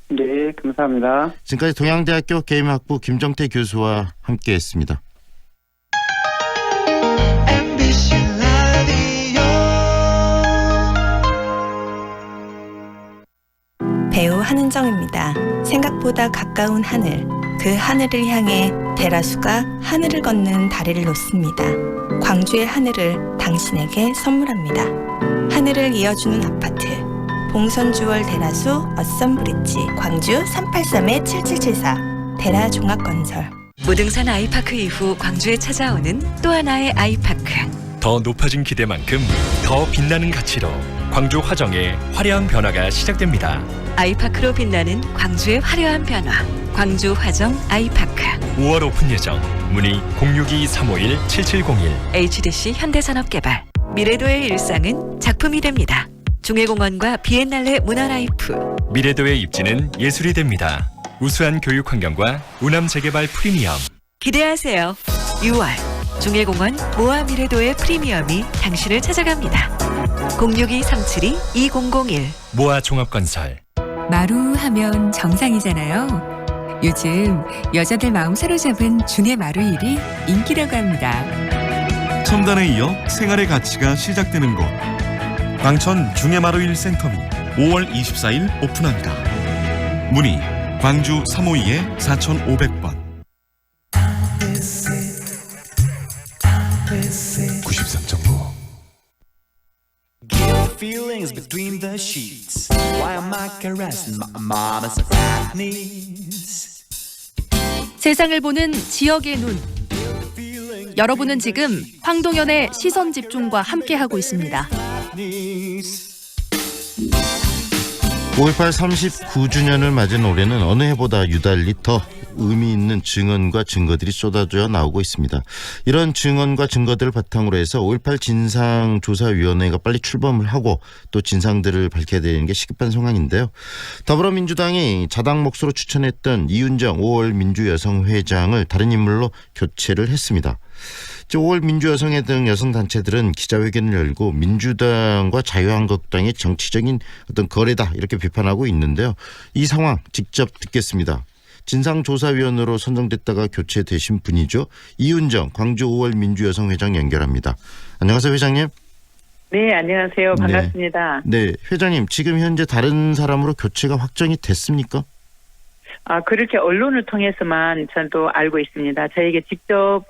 네, 감사합니다. 지금까지 동양대학교 게임학부 김정태 교수와 함께했습니다. 배우 한은정입니다. 생각보다 가까운 하늘, 그 하늘을 향해 대라수가 하늘을 걷는 다리를 놓습니다. 광주의 하늘을 당신에게 선물합니다. 하늘을 이어주는 아파트 봉선주월 대라수 어썸브릿지 광주 383-7774 대라종합건설. 무등산 아이파크 이후 광주에 찾아오는 또 하나의 아이파크. 더 높아진 기대만큼 더 빛나는 가치로 광주 화정의 화려한 변화가 시작됩니다. 아이파크로 빛나는 광주의 화려한 변화. 광주 화정 아이파크. 5월 오픈 예정. 문의 062-351-7701. HDC 현대산업개발. 미래도의 일상은 작품이 됩니다. 중해공원과 비엔날레 문화라이프. 미래도의 입지는 예술이 됩니다. 우수한 교육 환경과 우남 재개발 프리미엄. 기대하세요. 6월 중해공원 모아 미래도의 프리미엄이 당신을 찾아갑니다. 062-372-2001. 모아 종합건설. 마루 하면 정상이잖아요. 요즘 여자들 마음 사로잡은 중해 마루일이 인기라고 합니다. 첨단에 이어 생활의 가치가 시작되는 곳. 광천 중해마루일 센터미 5월 24일 오픈합니다. 문의 광주 352-4500번. 93.9 Feelings between the sheets. Why am I caressing my mama's fat knees? 세상을 보는 지역의 눈. 여러분은 지금 황동현의 시선 집중과 함께하고 있습니다. 5.18 39주년을 맞은 올해는 어느 해보다 유달리 더 의미 있는 증언과 증거들이 쏟아져 나오고 있습니다. 이런 증언과 증거들을 바탕으로 해서 5.18 진상조사위원회가 빨리 출범을 하고 또 진상들을 밝혀야 되는 게 시급한 상황인데요. 더불어민주당이 자당 몫으로 추천했던 이윤정 5월 민주여성회장을 다른 인물로 교체를 했습니다. 5월 민주여성회 등 여성단체들은 기자회견을 열고 민주당과 자유한국당의 정치적인 어떤 거래다 이렇게 비판하고 있는데요. 이 상황 직접 듣겠습니다. 진상조사위원으로 선정됐다가 교체되신 분이죠. 이윤정 광주 5월 민주여성회장 연결합니다. 안녕하세요, 회장님. 네, 안녕하세요. 반갑습니다. 네, 회장님 지금 현재 다른 사람으로 교체가 확정이 됐습니까? 그렇게 언론을 통해서만 저도 알고 있습니다. 저에게 직접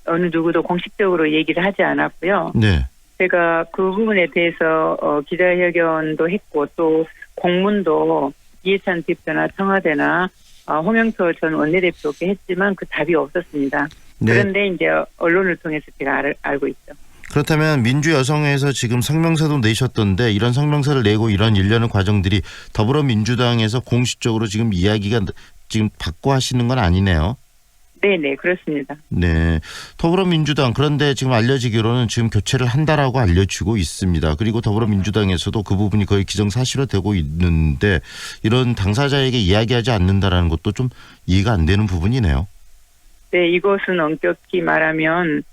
어느 누구도 공식적으로 얘기를 하지 않았고요. 네. 제가 그 부분에 대해서 기자회견도 했고 또 공문도 이해찬 대표나 청와대나 홍영표 전 원내대표께 했지만 그 답이 없었습니다. 네. 그런데 이제 언론을 통해서 제가 알고 있죠. 그렇다면 민주여성회에서 지금 성명서도 내셨던데 이런 성명서를 내고 이런 일련의 과정들이 더불어민주당에서 공식적으로 지금 이야기가 지금 받고 하시는 건 아니네요. 네네, 그렇습니다. 네, 더불어민주당 그런데 지금 알려지기로는 지금 교체를 한다라고 알려지고 있습니다. 그리고 더불어민주당에서도 그 부분이 거의 기정사실화되고 있는데 이런 당사자에게 이야기하지 않는다라는 것도 좀 이해가 안 되는 부분이네요. 네, 이것은 엄격히 말하면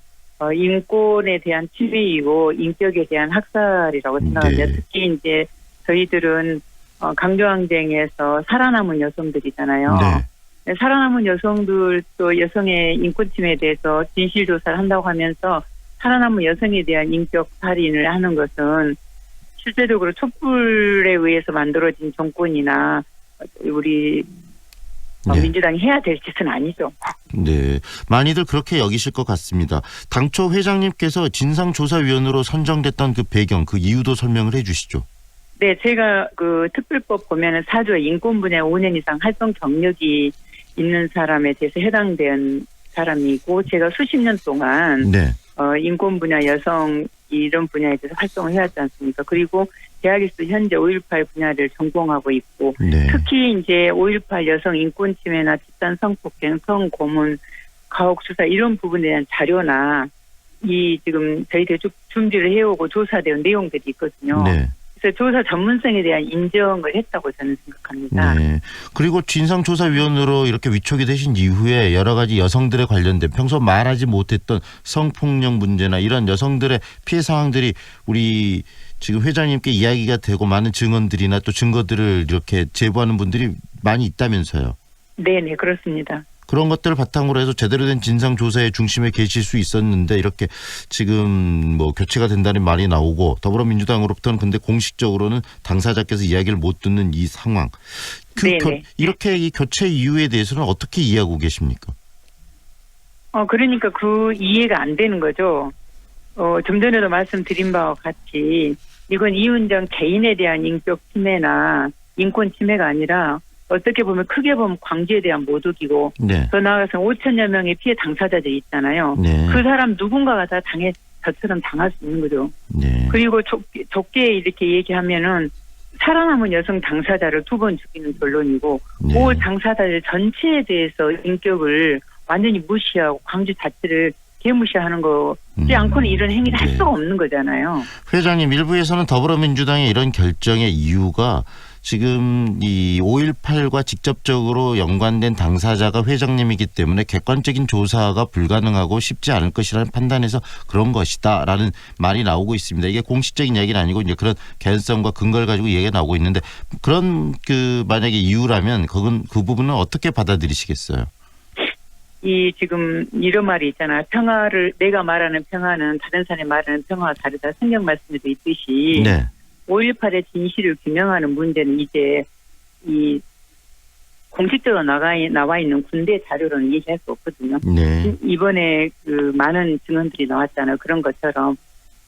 인권에 대한 침해이고 인격에 대한 학살이라고 생각합니다. 네. 특히 이제 저희들은 강조항쟁에서 살아남은 여성들이잖아요. 네. 살아남은 여성들 또 여성의 인권 침해에 대해서 진실 조사를 한다고 하면서 살아남은 여성에 대한 인격 살인을 하는 것은 실제적으로 촛불에 의해서 만들어진 정권이나 우리 민주당이 해야 될 짓은 아니죠. 네, 많이들 그렇게 여기실 것 같습니다. 당초 회장님께서 진상조사위원으로 선정됐던 그 배경, 그 이유도 설명을 해 주시죠. 네, 제가 그 특별법 보면은 4조 인권 분야 5년 이상 활동 경력이 있는 사람에 대해서 해당된 사람이고 제가 수십 년 동안 네. 인권 분야 여성 이런 분야에 대해서 활동을 해왔지 않습니까? 그리고 대학에서 현재 5.18 분야를 전공하고 있고 네. 특히 이제 5.18 여성 인권 침해나 집단 성폭행, 성고문, 가혹 수사 이런 부분에 대한 자료나 이 지금 저희들이 쭉 준비를 해오고 조사된 내용들이 있거든요. 네. 그래서 조사 전문성에 대한 인정을 했다고 저는 생각합니다. 네. 그리고 진상조사위원으로 이렇게 위촉이 되신 이후에 여러 가지 여성들에 관련된 평소 말하지 못했던 성폭력 문제나 이런 여성들의 피해 상황들이 우리 지금 회장님께 이야기가 되고 많은 증언들이나 또 증거들을 이렇게 제보하는 분들이 많이 있다면서요. 네네, 그렇습니다. 그런 것들을 바탕으로 해서 제대로 된 진상조사의 중심에 계실 수 있었는데 이렇게 지금 뭐 교체가 된다는 말이 나오고 더불어민주당으로부터는 근데 공식적으로는 당사자께서 이야기를 못 듣는 이 상황. 이렇게 이 교체 이유에 대해서는 어떻게 이해하고 계십니까? 그러니까 그 이해가 안 되는 거죠. 좀 전에도 말씀드린 바와 같이 이건 이윤정 개인에 대한 인격 침해나 인권 침해가 아니라 어떻게 보면 크게 보면 광주에 대한 모독이고 네. 더 나아가서 5천여 명의 피해 당사자들이 있잖아요. 네. 그 사람 누군가가 다 저처럼 당할 수 있는 거죠. 네. 그리고 좁게 이렇게 얘기하면은 살아남은 여성 당사자를 2번 죽이는 결론이고 네. 5월 당사자들 전체에 대해서 인격을 완전히 무시하고 광주 자체를 개무시하는 거지 않고는 이런 행위를 할 수가 없는 거잖아요. 회장님, 일부에서는 더불어민주당의 이런 결정의 이유가 지금 이 5.18과 직접적으로 연관된 당사자가 회장님이기 때문에 객관적인 조사가 불가능하고 쉽지 않을 것이라는 판단에서 그런 것이다라는 말이 나오고 있습니다. 이게 공식적인 이야기는 아니고 이제 그런 개연성과 근거를 가지고 얘기가 나오고 있는데 그런 만약에 이유라면 그 부분은 어떻게 받아들이시겠어요? 지금 이런 말이 있잖아. 내가 말하는 평화는 다른 사람이 말하는 평화와 다르다. 성경 말씀에도 있듯이. 네. 5.18의 진실을 규명하는 문제는 이제 공식적으로 나와 있는 군대 자료로는 얘기할 수 없거든요. 네. 이번에 많은 증언들이 나왔잖아요. 그런 것처럼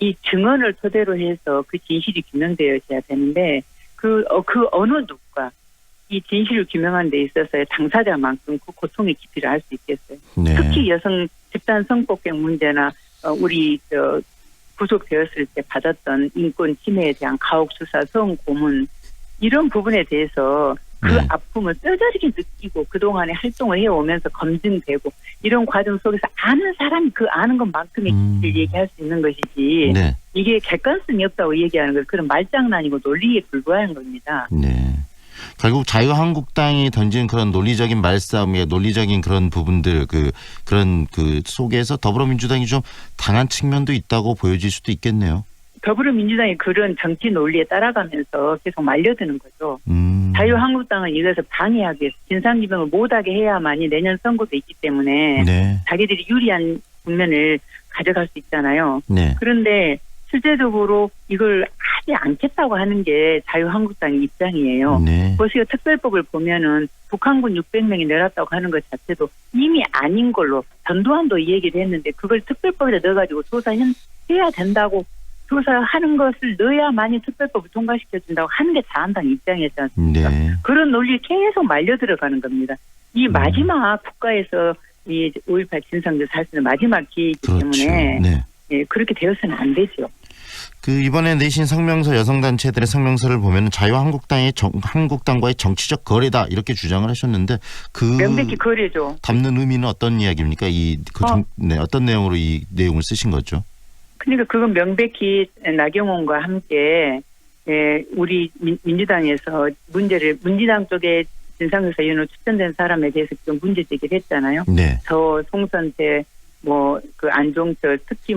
이 증언을 토대로 해서 그 진실이 규명되어져야 되는데 그 어느 누가 이 진실을 규명하는 데 있어서의 당사자만큼 그 고통의 깊이를 알 수 있겠어요. 네. 특히 여성 집단 성폭행 문제나 우리 구속되었을 때 받았던 인권 침해에 대한 가혹 수사, 성고문 이런 부분에 대해서 그 아픔을 뼈저리게 느끼고 그동안에 활동을 해오면서 검증되고 이런 과정 속에서 아는 사람이 그 아는 것만큼의 깊이를 얘기할 수 있는 것이지 네. 이게 객관성이 없다고 얘기하는 건 그런 말장난이고 논리에 불과한 겁니다. 네. 결국 자유한국당이 던진 그런 논리적인 말싸움의 논리적인 그런 부분들 그런 속에서 더불어민주당이 좀 당한 측면도 있다고 보여질 수도 있겠네요. 더불어민주당이 그런 정치 논리에 따라가면서 계속 말려드는 거죠. 자유한국당은 이것을 방해하기 위해서 진상규명을 못하게 해야만이 내년 선거도 있기 때문에 네. 자기들이 유리한 국면을 가져갈 수 있잖아요. 네. 그런데 실제적으로 이걸 하지 않겠다고 하는 게 자유한국당의 입장이에요. 네. 보세요. 특별법을 보면은 북한군 600명이 내렸다고 하는 것 자체도 이미 아닌 걸로 전두환도 이 얘기를 했는데 그걸 특별법에 넣어가지고 조사해야 된다고 조사하는 것을 넣어야만이 특별법을 통과시켜준다고 하는 게 자한당 입장이었지 않습니까? 네. 그런 논리에 계속 말려 들어가는 겁니다. 이 마지막 국가에서 이 5.18 진상조사 할 수 있는 마지막 기회이기 때문에 네. 예, 그렇게 되어서는 안 되죠. 이번에 내신 성명서 여성단체들의 성명서를 보면 한국당과의 정치적 거래다 이렇게 주장을 하셨는데 명백히 거래죠. 담는 의미는 어떤 이야기입니까? 어떤 내용으로 이 내용을 쓰신 거죠? 그러니까 그건 명백히 나경원과 함께 우리 민주당에서 민주당 쪽에 진상조사위원으로 추천된 사람에 대해서 좀 문제 제기를 했잖아요. 네. 저 송선태 안종철 특히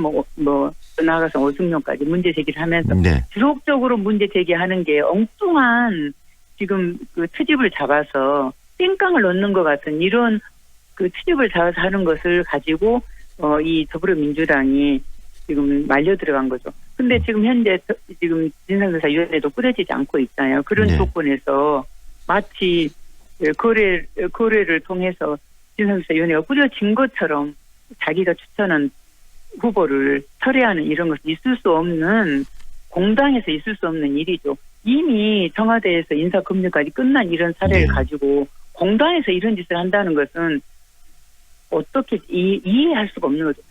나아가서 오승용까지 문제 제기를 하면서 네. 지속적으로 문제 제기하는 게 엉뚱한 지금 트집을 잡아서 땡깡을 넣는 것 같은 이런 트집을 잡아서 하는 것을 가지고 이 더불어민주당이 지금 말려 들어간 거죠. 근데 지금 현재 지금 진상조사위원회도 꾸려지지 않고 있잖아요. 그런 네. 조건에서 마치 거래를 통해서 진상조사위원회가 꾸려진 것처럼 자기가 추천한 후보를 철회하는 이런 것은 있을 수 없는 공당에서 있을 수 없는 일이죠. 이미 청와대에서 인사검증까지 끝난 이런 사례를 가지고 공당에서 이런 짓을 한다는 것은 어떻게 이해할 수가 없는 거죠.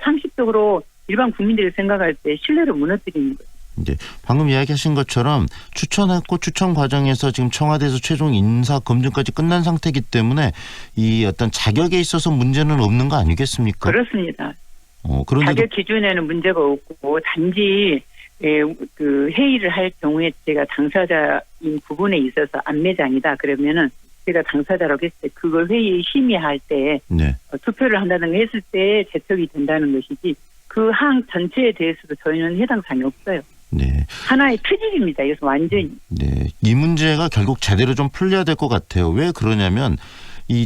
상식적으로 일반 국민들이 생각할 때 신뢰를 무너뜨리는 거죠. 이제 방금 이야기하신 것처럼 추천했고 추천 과정에서 지금 청와대에서 최종 인사 검증까지 끝난 상태이기 때문에 이 어떤 자격에 있어서 문제는 없는 거 아니겠습니까? 그렇습니다. 그런데도 자격 기준에는 문제가 없고 단지 회의를 할 경우에 제가 당사자인 부분에 있어서 안매장이다 그러면은 제가 당사자라고 했을 때 그걸 회의 심의할 때 네. 투표를 한다는 거 했을 때 제척이 된다는 것이지 그 항 전체에 대해서도 저희는 해당 사항이 없어요. 네. 하나의 트집입니다. 이것은 완전히. 네. 이 문제가 결국 제대로 좀 풀려야 될 것 같아요. 왜 그러냐면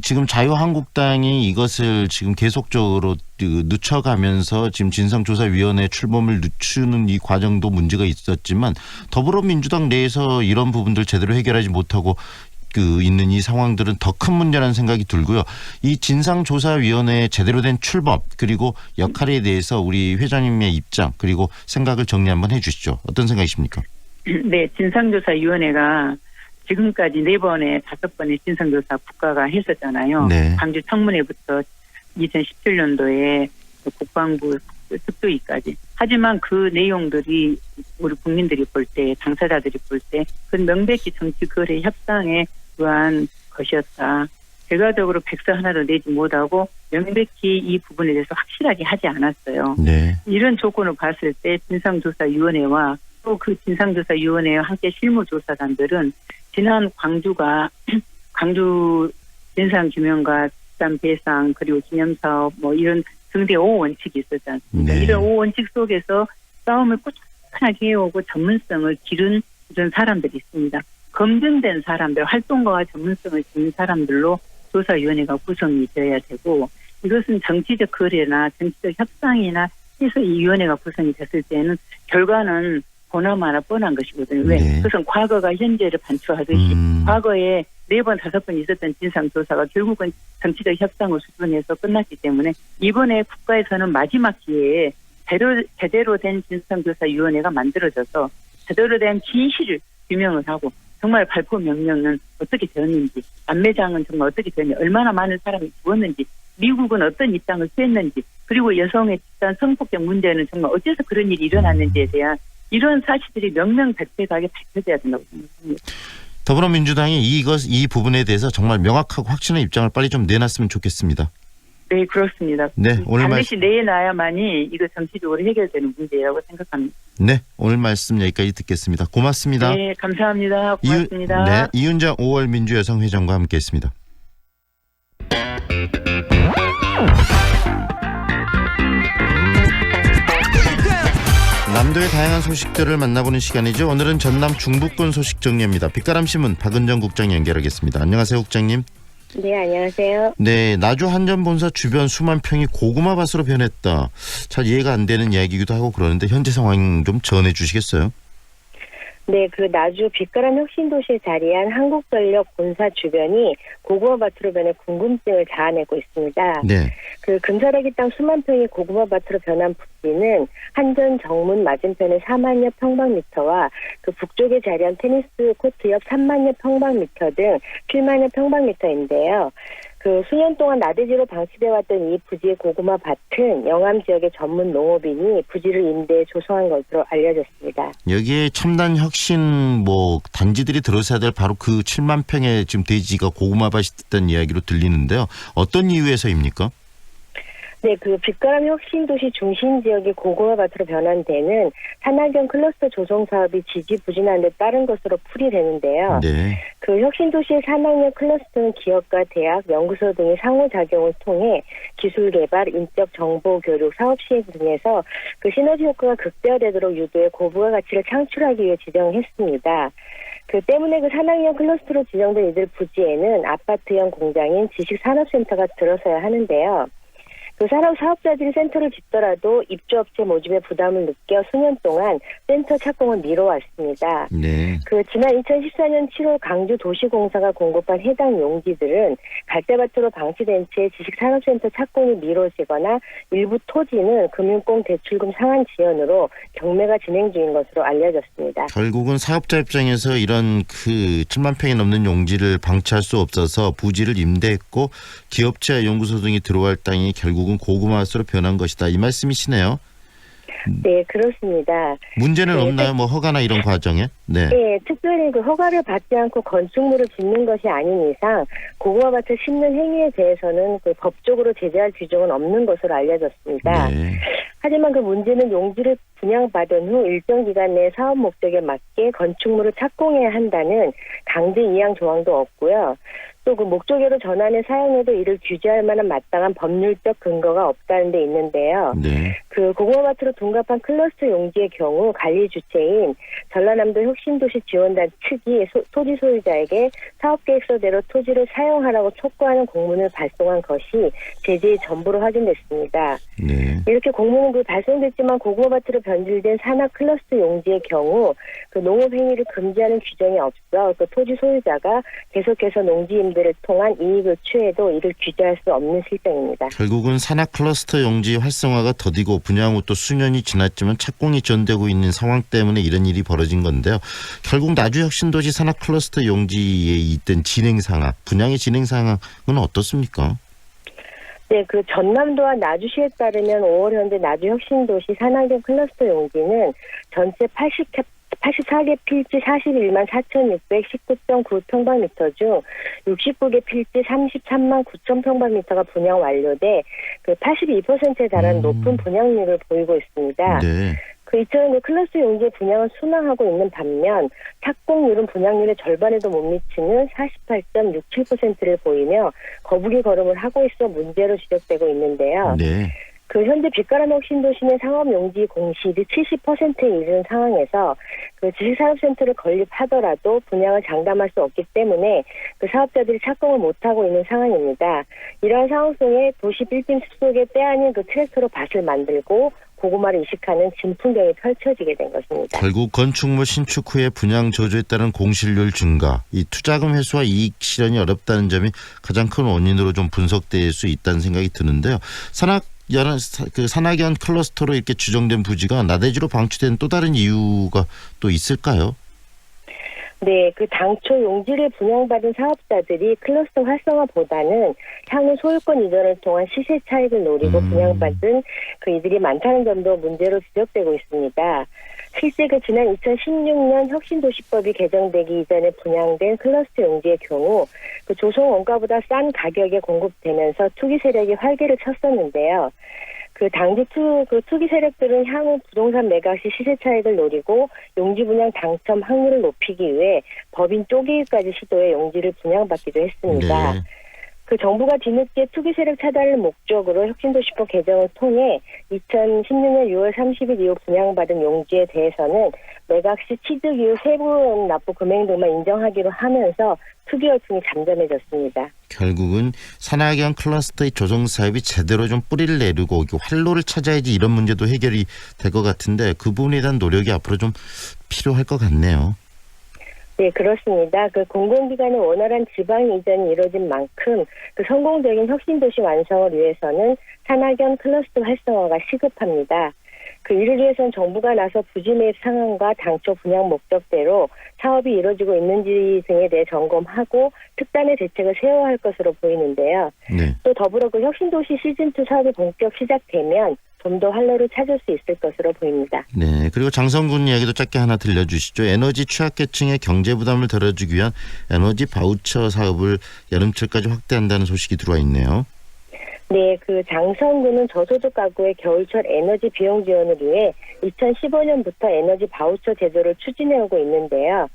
지금 자유한국당이 이것을 지금 계속적으로 늦춰가면서 지금 진상조사위원회 출범을 늦추는 이 과정도 문제가 있었지만 더불어민주당 내에서 이런 부분들 제대로 해결하지 못하고 있는 이 상황들은 더 큰 문제라는 생각이 들고요. 이 진상조사위원회의 제대로 된 출범 그리고 역할에 대해서 우리 회장님의 입장 그리고 생각을 정리 한번 해주시죠. 어떤 생각이십니까? 네, 진상조사위원회가 지금까지 4번에 5번의 진상조사 국가가 했었잖아요. 네. 광주 청문회부터 2017년도에 국방부 특조위까지. 하지만 그 내용들이 우리 국민들이 볼 때, 당사자들이 볼 때 그 명백히 정치 거래 협상에 의한 것이었다. 결과적으로 백서 하나도 내지 못하고 명백히 이 부분에 대해서 확실하게 하지 않았어요. 네. 이런 조건을 봤을 때 진상조사위원회와 또 그 진상조사위원회와 함께 실무조사단들은 지난 광주 진상규명과 집단 배상 그리고 기념사업 뭐 이런 등대 5원칙이 있었지 않습니까? 네. 이런 5원칙 속에서 싸움을 꾸준하게 해오고 전문성을 기른 이런 사람들이 있습니다. 검증된 사람들, 활동가와 전문성을 지닌 사람들로 조사위원회가 구성이 되어야 되고 이것은 정치적 거래나 정치적 협상이나 해서 이 위원회가 구성이 됐을 때는 결과는 보나마나 뻔한 것이거든요. 왜? 네. 그것은 과거가 현재를 반추하듯이 과거에 4번, 5번 있었던 진상조사가 결국은 정치적 협상을 수준해서 끝났기 때문에 이번에 국가에서는 마지막 기회에 제대로 된 진상조사위원회가 만들어져서 제대로 된 진실을 규명을 하고 정말 발포 명령은 어떻게 되었는지, 안매장은 정말 어떻게 되었는지, 얼마나 많은 사람이 죽었는지, 미국은 어떤 입장을 취했는지, 그리고 여성의 집단 성폭력 문제는 정말 어째서 그런 일이 일어났는지에 대한 이런 사실들이 명명백백하게 밝혀져야 된다고 생각합니다. 더불어민주당이 이 부분에 대해서 정말 명확하고 확실한 입장을 빨리 좀 내놨으면 좋겠습니다. 네, 그렇습니다. 네, 오늘 반드시 내놔야만이 이거 정치적으로 해결되는 문제라고 생각합니다. 네, 오늘 말씀 여기까지 듣겠습니다. 고맙습니다. 네, 감사합니다. 고맙습니다. 이윤정 5월 민주여성회장과 함께했습니다. 남도의 다양한 소식들을 만나보는 시간이죠. 오늘은 전남 중부권 소식 정리합니다. 빛가람신문 박은정 국장 연결하겠습니다. 안녕하세요, 국장님. 네, 안녕하세요. 네, 나주 한전본사 주변 수만 평이 고구마 밭으로 변했다. 잘 이해가 안 되는 이야기이기도 하고 그러는데 현재 상황 좀 전해 주시겠어요? 네, 그 나주 빛가람 혁신도시에 자리한 한국전력 본사 주변이 고구마밭으로 변해 궁금증을 자아내고 있습니다. 네. 그 금사라기 땅 수만 평이 고구마밭으로 변한 부지는 한전 정문 맞은편의 4만여 평방미터와 그 북쪽에 자리한 테니스 코트 옆 3만여 평방미터 등 7만여 평방미터인데요. 그 수년 동안 나대지로 방치돼왔던 이 부지의 고구마 밭은 영암 지역의 전문 농업인이 부지를 임대해 조성한 것으로 알려졌습니다. 여기에 첨단 혁신 단지들이 들어서야 될 바로 그 7만 평의 지금 대지가 고구마 밭이 됐다는 이야기로 들리는데요. 어떤 이유에서입니까? 네, 그 빛가람 혁신도시 중심 지역이 고구마밭으로 변한 데는 산학연 클러스터 조성 사업이 지지부진한 데 따른 것으로 풀이되는데요. 네. 그 혁신도시의 산학연 클러스터는 기업과 대학, 연구소 등의 상호작용을 통해 기술 개발, 인적 정보 교육, 사업 시행 등에서 그 시너지 효과가 극대화되도록 유도해 고부가 가치를 창출하기 위해 지정했습니다. 그 때문에 그 산학연 클러스터로 지정된 이들 부지에는 아파트형 공장인 지식산업센터가 들어서야 하는데요. 그 사업자들이 센터를 짓더라도 입주업체 모집에 부담을 느껴 수년 동안 센터 착공을 미뤄왔습니다. 네. 그 지난 2014년 7월 강주도시공사가 공급한 해당 용지들은 갈대밭으로 방치된 채 지식산업센터 착공이 미뤄지거나 일부 토지는 금융권 대출금 상환 지연으로 경매가 진행 중인 것으로 알려졌습니다. 결국은 사업자 입장에서 이런 그 7만 평이 넘는 용지를 방치할 수 없어서 부지를 임대했고 기업체, 연구소 등이 들어갈 땅이 결국은 고구마밭으로 변한 것이다. 이 말씀이시네요. 네, 그렇습니다. 문제는 네, 없나요? 허가나 이런 과정에? 네. 네, 특별히 그 허가를 받지 않고 건축물을 짓는 것이 아닌 이상 고구마밭을 심는 행위에 대해서는 그 법적으로 제재할 규정은 없는 것으로 알려졌습니다. 네. 하지만 그 문제는 용지를 분양받은 후 일정 기간 내 사업 목적에 맞게 건축물을 착공해야 한다는 강제 이양 조항도 없고요. 또 그 목적으로 전환해 사용해도 이를 규제할 만한 마땅한 법률적 근거가 없다는 데 있는데요. 네. 그 고구마밭으로 둔갑한 클러스터 용지의 경우 관리 주체인 전라남도 혁신도시 지원단 측이 토지 소유자에게 사업계획서대로 토지를 사용하라고 촉구하는 공문을 발송한 것이 제재의 전부로 확인됐습니다. 네. 이렇게 공문은 발송됐지만 고구마밭으로 변질된 산악 클러스터 용지의 경우 그 농업 행위를 금지하는 규정이 없어 그 토지 소유자가 계속해서 농지임대를 통한 이익을 취해도 이를 규제할 수 없는 실정입니다. 결국은 산악 클러스터 용지 활성화가 더디고 분양 후 또 수년이 지났지만 착공이 지연되고 있는 상황 때문에 이런 일이 벌어진 건데요. 결국 나주혁신도시 산악 클러스터 용지에 있던 진행 상황, 분양의 진행 상황은 어떻습니까? 네, 그 전남도와 나주시에 따르면 5월 현재 나주혁신도시 산악형 클러스터 용지는 전체 84개 필지 41만 4,619.9 평방미터 중 69개 필지 33만 9천 평방미터가 분양 완료돼 그 82%에 달하는 높은 분양률을 보이고 있습니다. 네. 그 이처럼 그 클러스터 용지의 분양을 순항하고 있는 반면 착공률은 분양률의 절반에도 못 미치는 48.67%를 보이며 거북이 걸음을 하고 있어 문제로 지적되고 있는데요. 네. 그 현재 빛가람 혁신도시는 상업용지 공시율이 70%에 이르는 상황에서 그 지식산업센터를 건립하더라도 분양을 장담할 수 없기 때문에 그 사업자들이 착공을 못하고 있는 상황입니다. 이러한 상황 속에 도시 빌딩 숲속에 때아닌 그 트랙터로 밭을 만들고 고구마를 이식하는 진풍경이 펼쳐지게 된 것입니다. 결국 건축물 신축 후에 분양 저조에 따른 공실률 증가, 이 투자금 회수와 이익 실현이 어렵다는 점이 가장 큰 원인으로 좀 분석될 수 있다는 생각이 드는데요. 산악연 클러스터로 이렇게 지정된 부지가 나대지로 방치된 또 다른 이유가 또 있을까요? 네, 그 당초 용지를 분양받은 사업자들이 클러스터 활성화보다는 향후 소유권 이전을 통한 시세 차익을 노리고 분양받은 그 이들이 많다는 점도 문제로 지적되고 있습니다. 실제 그 지난 2016년 혁신도시법이 개정되기 이전에 분양된 클러스터 용지의 경우 그 조성 원가보다 싼 가격에 공급되면서 투기 세력이 활개를 쳤었는데요. 그 당시 투기 세력들은 향후 부동산 매각 시 시세 차익을 노리고 용지 분양 당첨 확률을 높이기 위해 법인 쪼개기까지 시도해 용지를 분양받기도 했습니다. 네. 그 정부가 뒤늦게 투기 세력 차단을 목적으로 혁신도시법 개정을 통해 2016년 6월 30일 이후 분양받은 용지에 대해서는 매각 시 취득 이후 세부 납부 금액 등만 인정하기로 하면서 투기 열풍이 잠잠해졌습니다. 결국은 산악연 클러스터의 조성 사업이 제대로 좀 뿌리를 내리고 활로를 찾아야지 이런 문제도 해결이 될 것 같은데 그 부분에 대한 노력이 앞으로 좀 필요할 것 같네요. 네, 그렇습니다. 그 공공기관의 원활한 지방 이전이 이루어진 만큼 그 성공적인 혁신도시 완성을 위해서는 산악연 클러스터 활성화가 시급합니다. 그 이를 위해서는 정부가 나서 부지 매입 상황과 당초 분양 목적대로 사업이 이루어지고 있는지 등에 대해 점검하고 특단의 대책을 세워야 할 것으로 보이는데요. 네. 또 더불어 그 혁신도시 시즌2 사업이 본격 시작되면 좀 더 활로를 찾을 수 있을 것으로 보입니다. 네, 그리고 장성군 이야기도 짧게 하나 들려주시죠. 에너지 취약계층의 경제 부담을 덜어주기 위한 에너지 바우처 사업을 여름철까지 확대한다는 소식이 들어와 있네요. 네, 그 장성군은 저소득 가구의 겨울철 에너지 비용 지원을 위해 2015년부터 에너지 바우처 제도를 추진해오고 있는데요.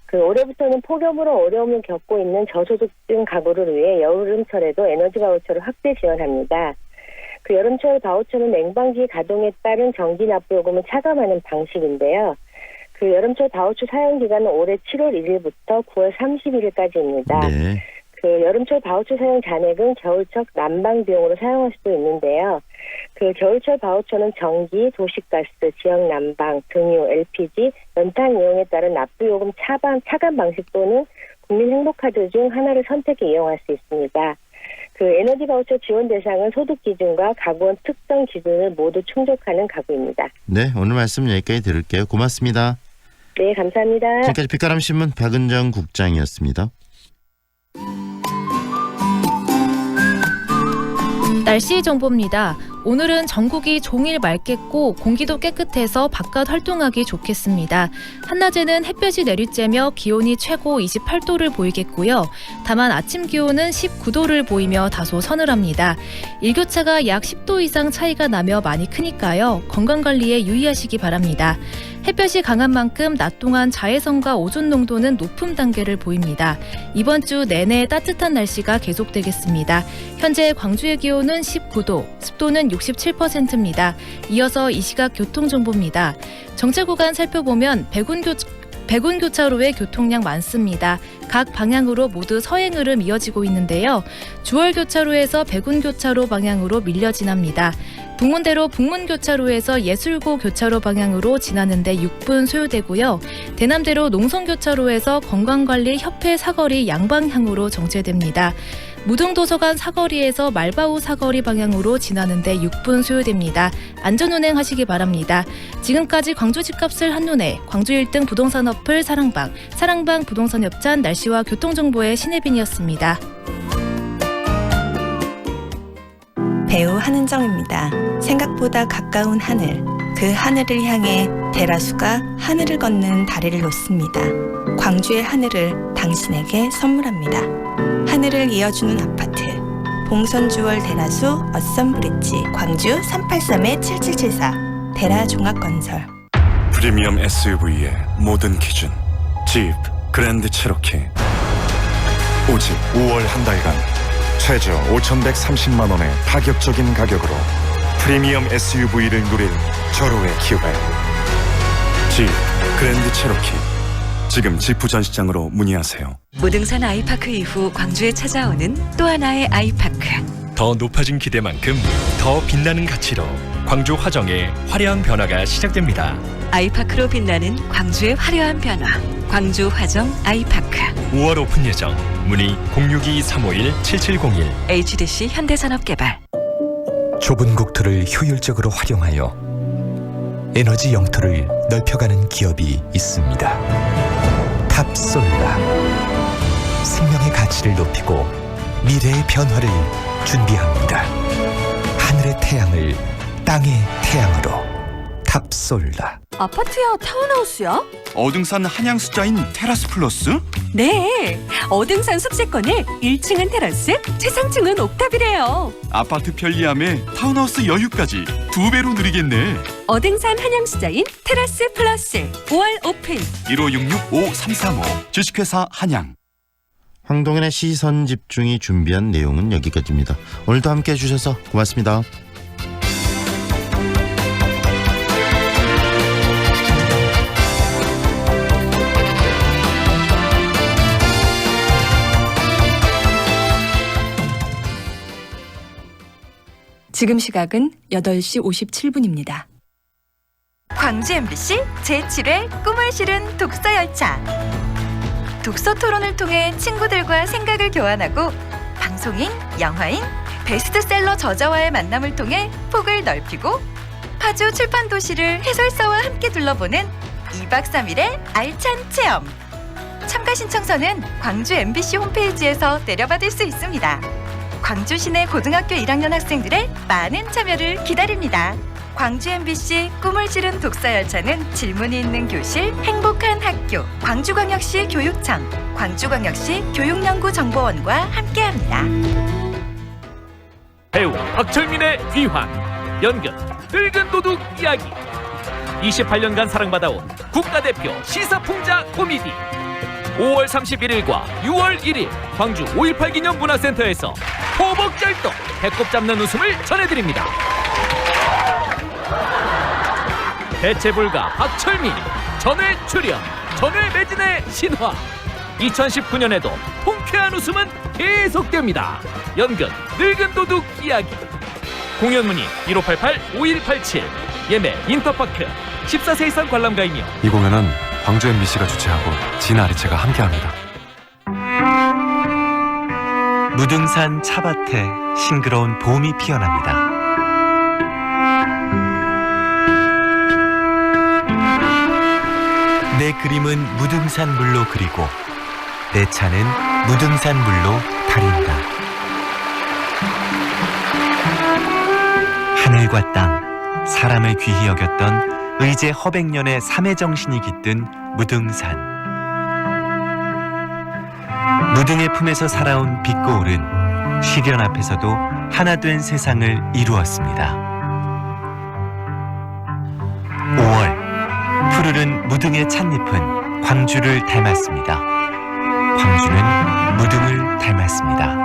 그 올해부터는 폭염으로 어려움을 겪고 있는 저소득층 가구를 위해 여름철에도 에너지 바우처를 확대 지원합니다. 그 여름철 바우처는 냉방기 가동에 따른 전기 납부 요금을 차감하는 방식인데요. 그 여름철 바우처 사용 기간은 올해 7월 1일부터 9월 31일까지입니다. 네. 그 여름철 바우처 사용 잔액은 겨울철 난방 비용으로 사용할 수도 있는데요. 그 겨울철 바우처는 전기, 도시가스, 지역 난방, 등유, LPG, 연탄 이용에 따른 납부 요금 차감 방식 또는 국민행복카드 중 하나를 선택해 이용할 수 있습니다. 그 에너지 바우처 지원 대상은 소득 기준과 가구원 특정 기준을 모두 충족하는 가구입니다. 네, 오늘 말씀 여기까지 들을게요. 고맙습니다. 네, 감사합니다. 지금까지 빛가람신문 박은정 국장이었습니다. 날씨 정보입니다. 오늘은 전국이 종일 맑겠고 공기도 깨끗해서 바깥 활동하기 좋겠습니다. 한낮에는 햇볕이 내리쬐며 기온이 최고 28도를 보이겠고요. 다만 아침 기온은 19도를 보이며 다소 서늘합니다. 일교차가 약 10도 이상 차이가 나며 많이 크니까요. 건강관리에 유의하시기 바랍니다. 햇볕이 강한 만큼 낮 동안 자외선과 오존 농도는 높음 단계를 보입니다. 이번 주 내내 따뜻한 날씨가 계속되겠습니다. 현재 광주의 기온은 19도, 습도는 67%입니다. 이어서 이 시각 교통정보입니다. 정체 구간 살펴보면 백운교차로에 교통량 많습니다. 각 방향으로 모두 서행 흐름 이어지고 있는데요. 주월교차로에서 백운교차로 방향으로 밀려 지납니다. 동문대로 북문교차로에서 예술고 교차로 방향으로 지나는데 6분 소요되고요. 대남대로 농성교차로에서 건강관리협회 사거리 양방향으로 정체됩니다. 무등도서관 사거리에서 말바우 사거리 방향으로 지나는데 6분 소요됩니다. 안전운행 하시기 바랍니다. 지금까지 광주 집값을 한눈에 광주 1등 부동산 어플 사랑방 부동산 협찬 날씨와 교통정보의 신혜빈이었습니다. 배우 한은정입니다. 생각보다 가까운 하늘, 그 하늘을 향해 대라수가 하늘을 걷는 다리를 놓습니다. 광주의 하늘을 당신에게 선물합니다. 하늘을 이어주는 아파트, 봉선주월 대라수 어썸브릿지 광주 383-7774 대라종합건설. 프리미엄 SUV의 모든 기준 집 그랜드 체로키. 오직 5월 한 달간 최저 5,130만 원의 파격적인 가격으로 프리미엄 SUV를 누릴 절호의 기회. 집 그랜드 체로키. 지금 지프 전시장으로 문의하세요. 무등산 아이파크 이후 광주에 찾아오는 또 하나의 아이파크. 더 높아진 기대만큼 더 빛나는 가치로 광주 화정의 화려한 변화가 시작됩니다. 아이파크로 빛나는 광주의 화려한 변화. 광주 화정 아이파크. 5월 오픈 예정. 문의 062-351-7701. HDC 현대산업개발. 좁은 국토를 효율적으로 활용하여 에너지 영토를 넓혀가는 기업이 있습니다. 탑솔라. 생명의 가치를 높이고 미래의 변화를 준비합니다. 하늘의 태양을 땅의 태양으로. 탑솔라. 아파트야, 타운하우스야? 어등산 한양 숫자인 테라스 플러스? 네, 어등산 숙제권을 1층은 테라스, 최상층은 옥탑이래요. 아파트 편리함에 타운하우스 여유까지 2배로 누리겠네. 어등산 한양 숫자인 테라스 플러스 5월 오픈. 1566-5335 주식회사 한양. 황동현의 시선 집중이 준비한 내용은 여기까지입니다. 오늘도 함께해 주셔서 고맙습니다. 지금 시각은 8시 57분입니다. 광주 MBC 제7회 꿈을 실은 독서 열차. 독서 토론을 통해 친구들과 생각을 교환하고 방송인, 영화인, 베스트셀러 저자와의 만남을 통해 폭을 넓히고 파주 출판 도시를 해설사와 함께 둘러보는 2박 3일의 알찬 체험. 참가 신청서는 광주 MBC 홈페이지에서 내려받을 수 있습니다. 광주 시내 고등학교 1학년 학생들의 많은 참여를 기다립니다. 광주 MBC 꿈을 실은 독서 열차는 질문이 있는 교실, 행복한 학교, 광주광역시 교육청, 광주광역시 교육연구정보원과 함께합니다. 배우 박철민의 귀환, 연극 늙은 도둑 이야기. 28년간 사랑받아온 국가대표 시사풍자 코미디. 5월 31일과 6월 1일 광주 5.18 기념 문화센터에서 호복절도 배꼽 잡는 웃음을 전해드립니다. 대체불가 박철민, 전회 출연, 전회 매진의 신화. 2019년에도 통쾌한 웃음은 계속됩니다. 연극 늙은 도둑 이야기. 공연 문의 1588-5187. 예매 인터파크. 14세 이상 관람가이며. 이 공연은 광주 MBC가 주최하고 진아리체가 함께합니다. 무등산 차밭에 싱그러운 봄이 피어납니다. 내 그림은 무등산 물로 그리고 내 차는 무등산 물로 달인다. 하늘과 땅, 사람을 귀히 여겼던 의제 허백년의 삼해 정신이 깃든 무등산. 무등의 품에서 살아온 빛고울은 시련 앞에서도 하나된 세상을 이루었습니다. 5월, 푸르른 무등의 찻잎은 광주를 닮았습니다. 광주는 무등을 닮았습니다.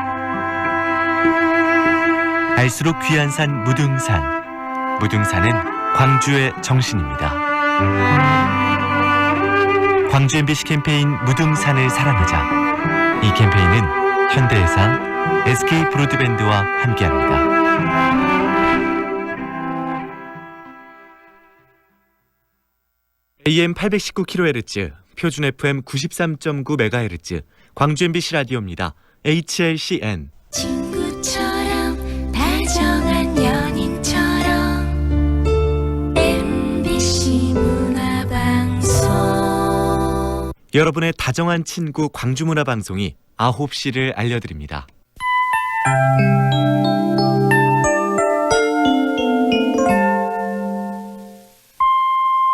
알수록 귀한 산 무등산. 무등산은 광주의 정신입니다. 광주 MBC 캠페인 무등산을 사랑하자. 이 캠페인은 현대해상, SK 브로드밴드와 함께합니다. AM 819kHz, 표준 FM 93.9MHz, 광주 MBC 라디오입니다. HLCN. 친구처럼 다정한 연인처럼 MBC 문화방송. 여러분의 다정한 친구 광주문화방송이 9시를 알려드립니다.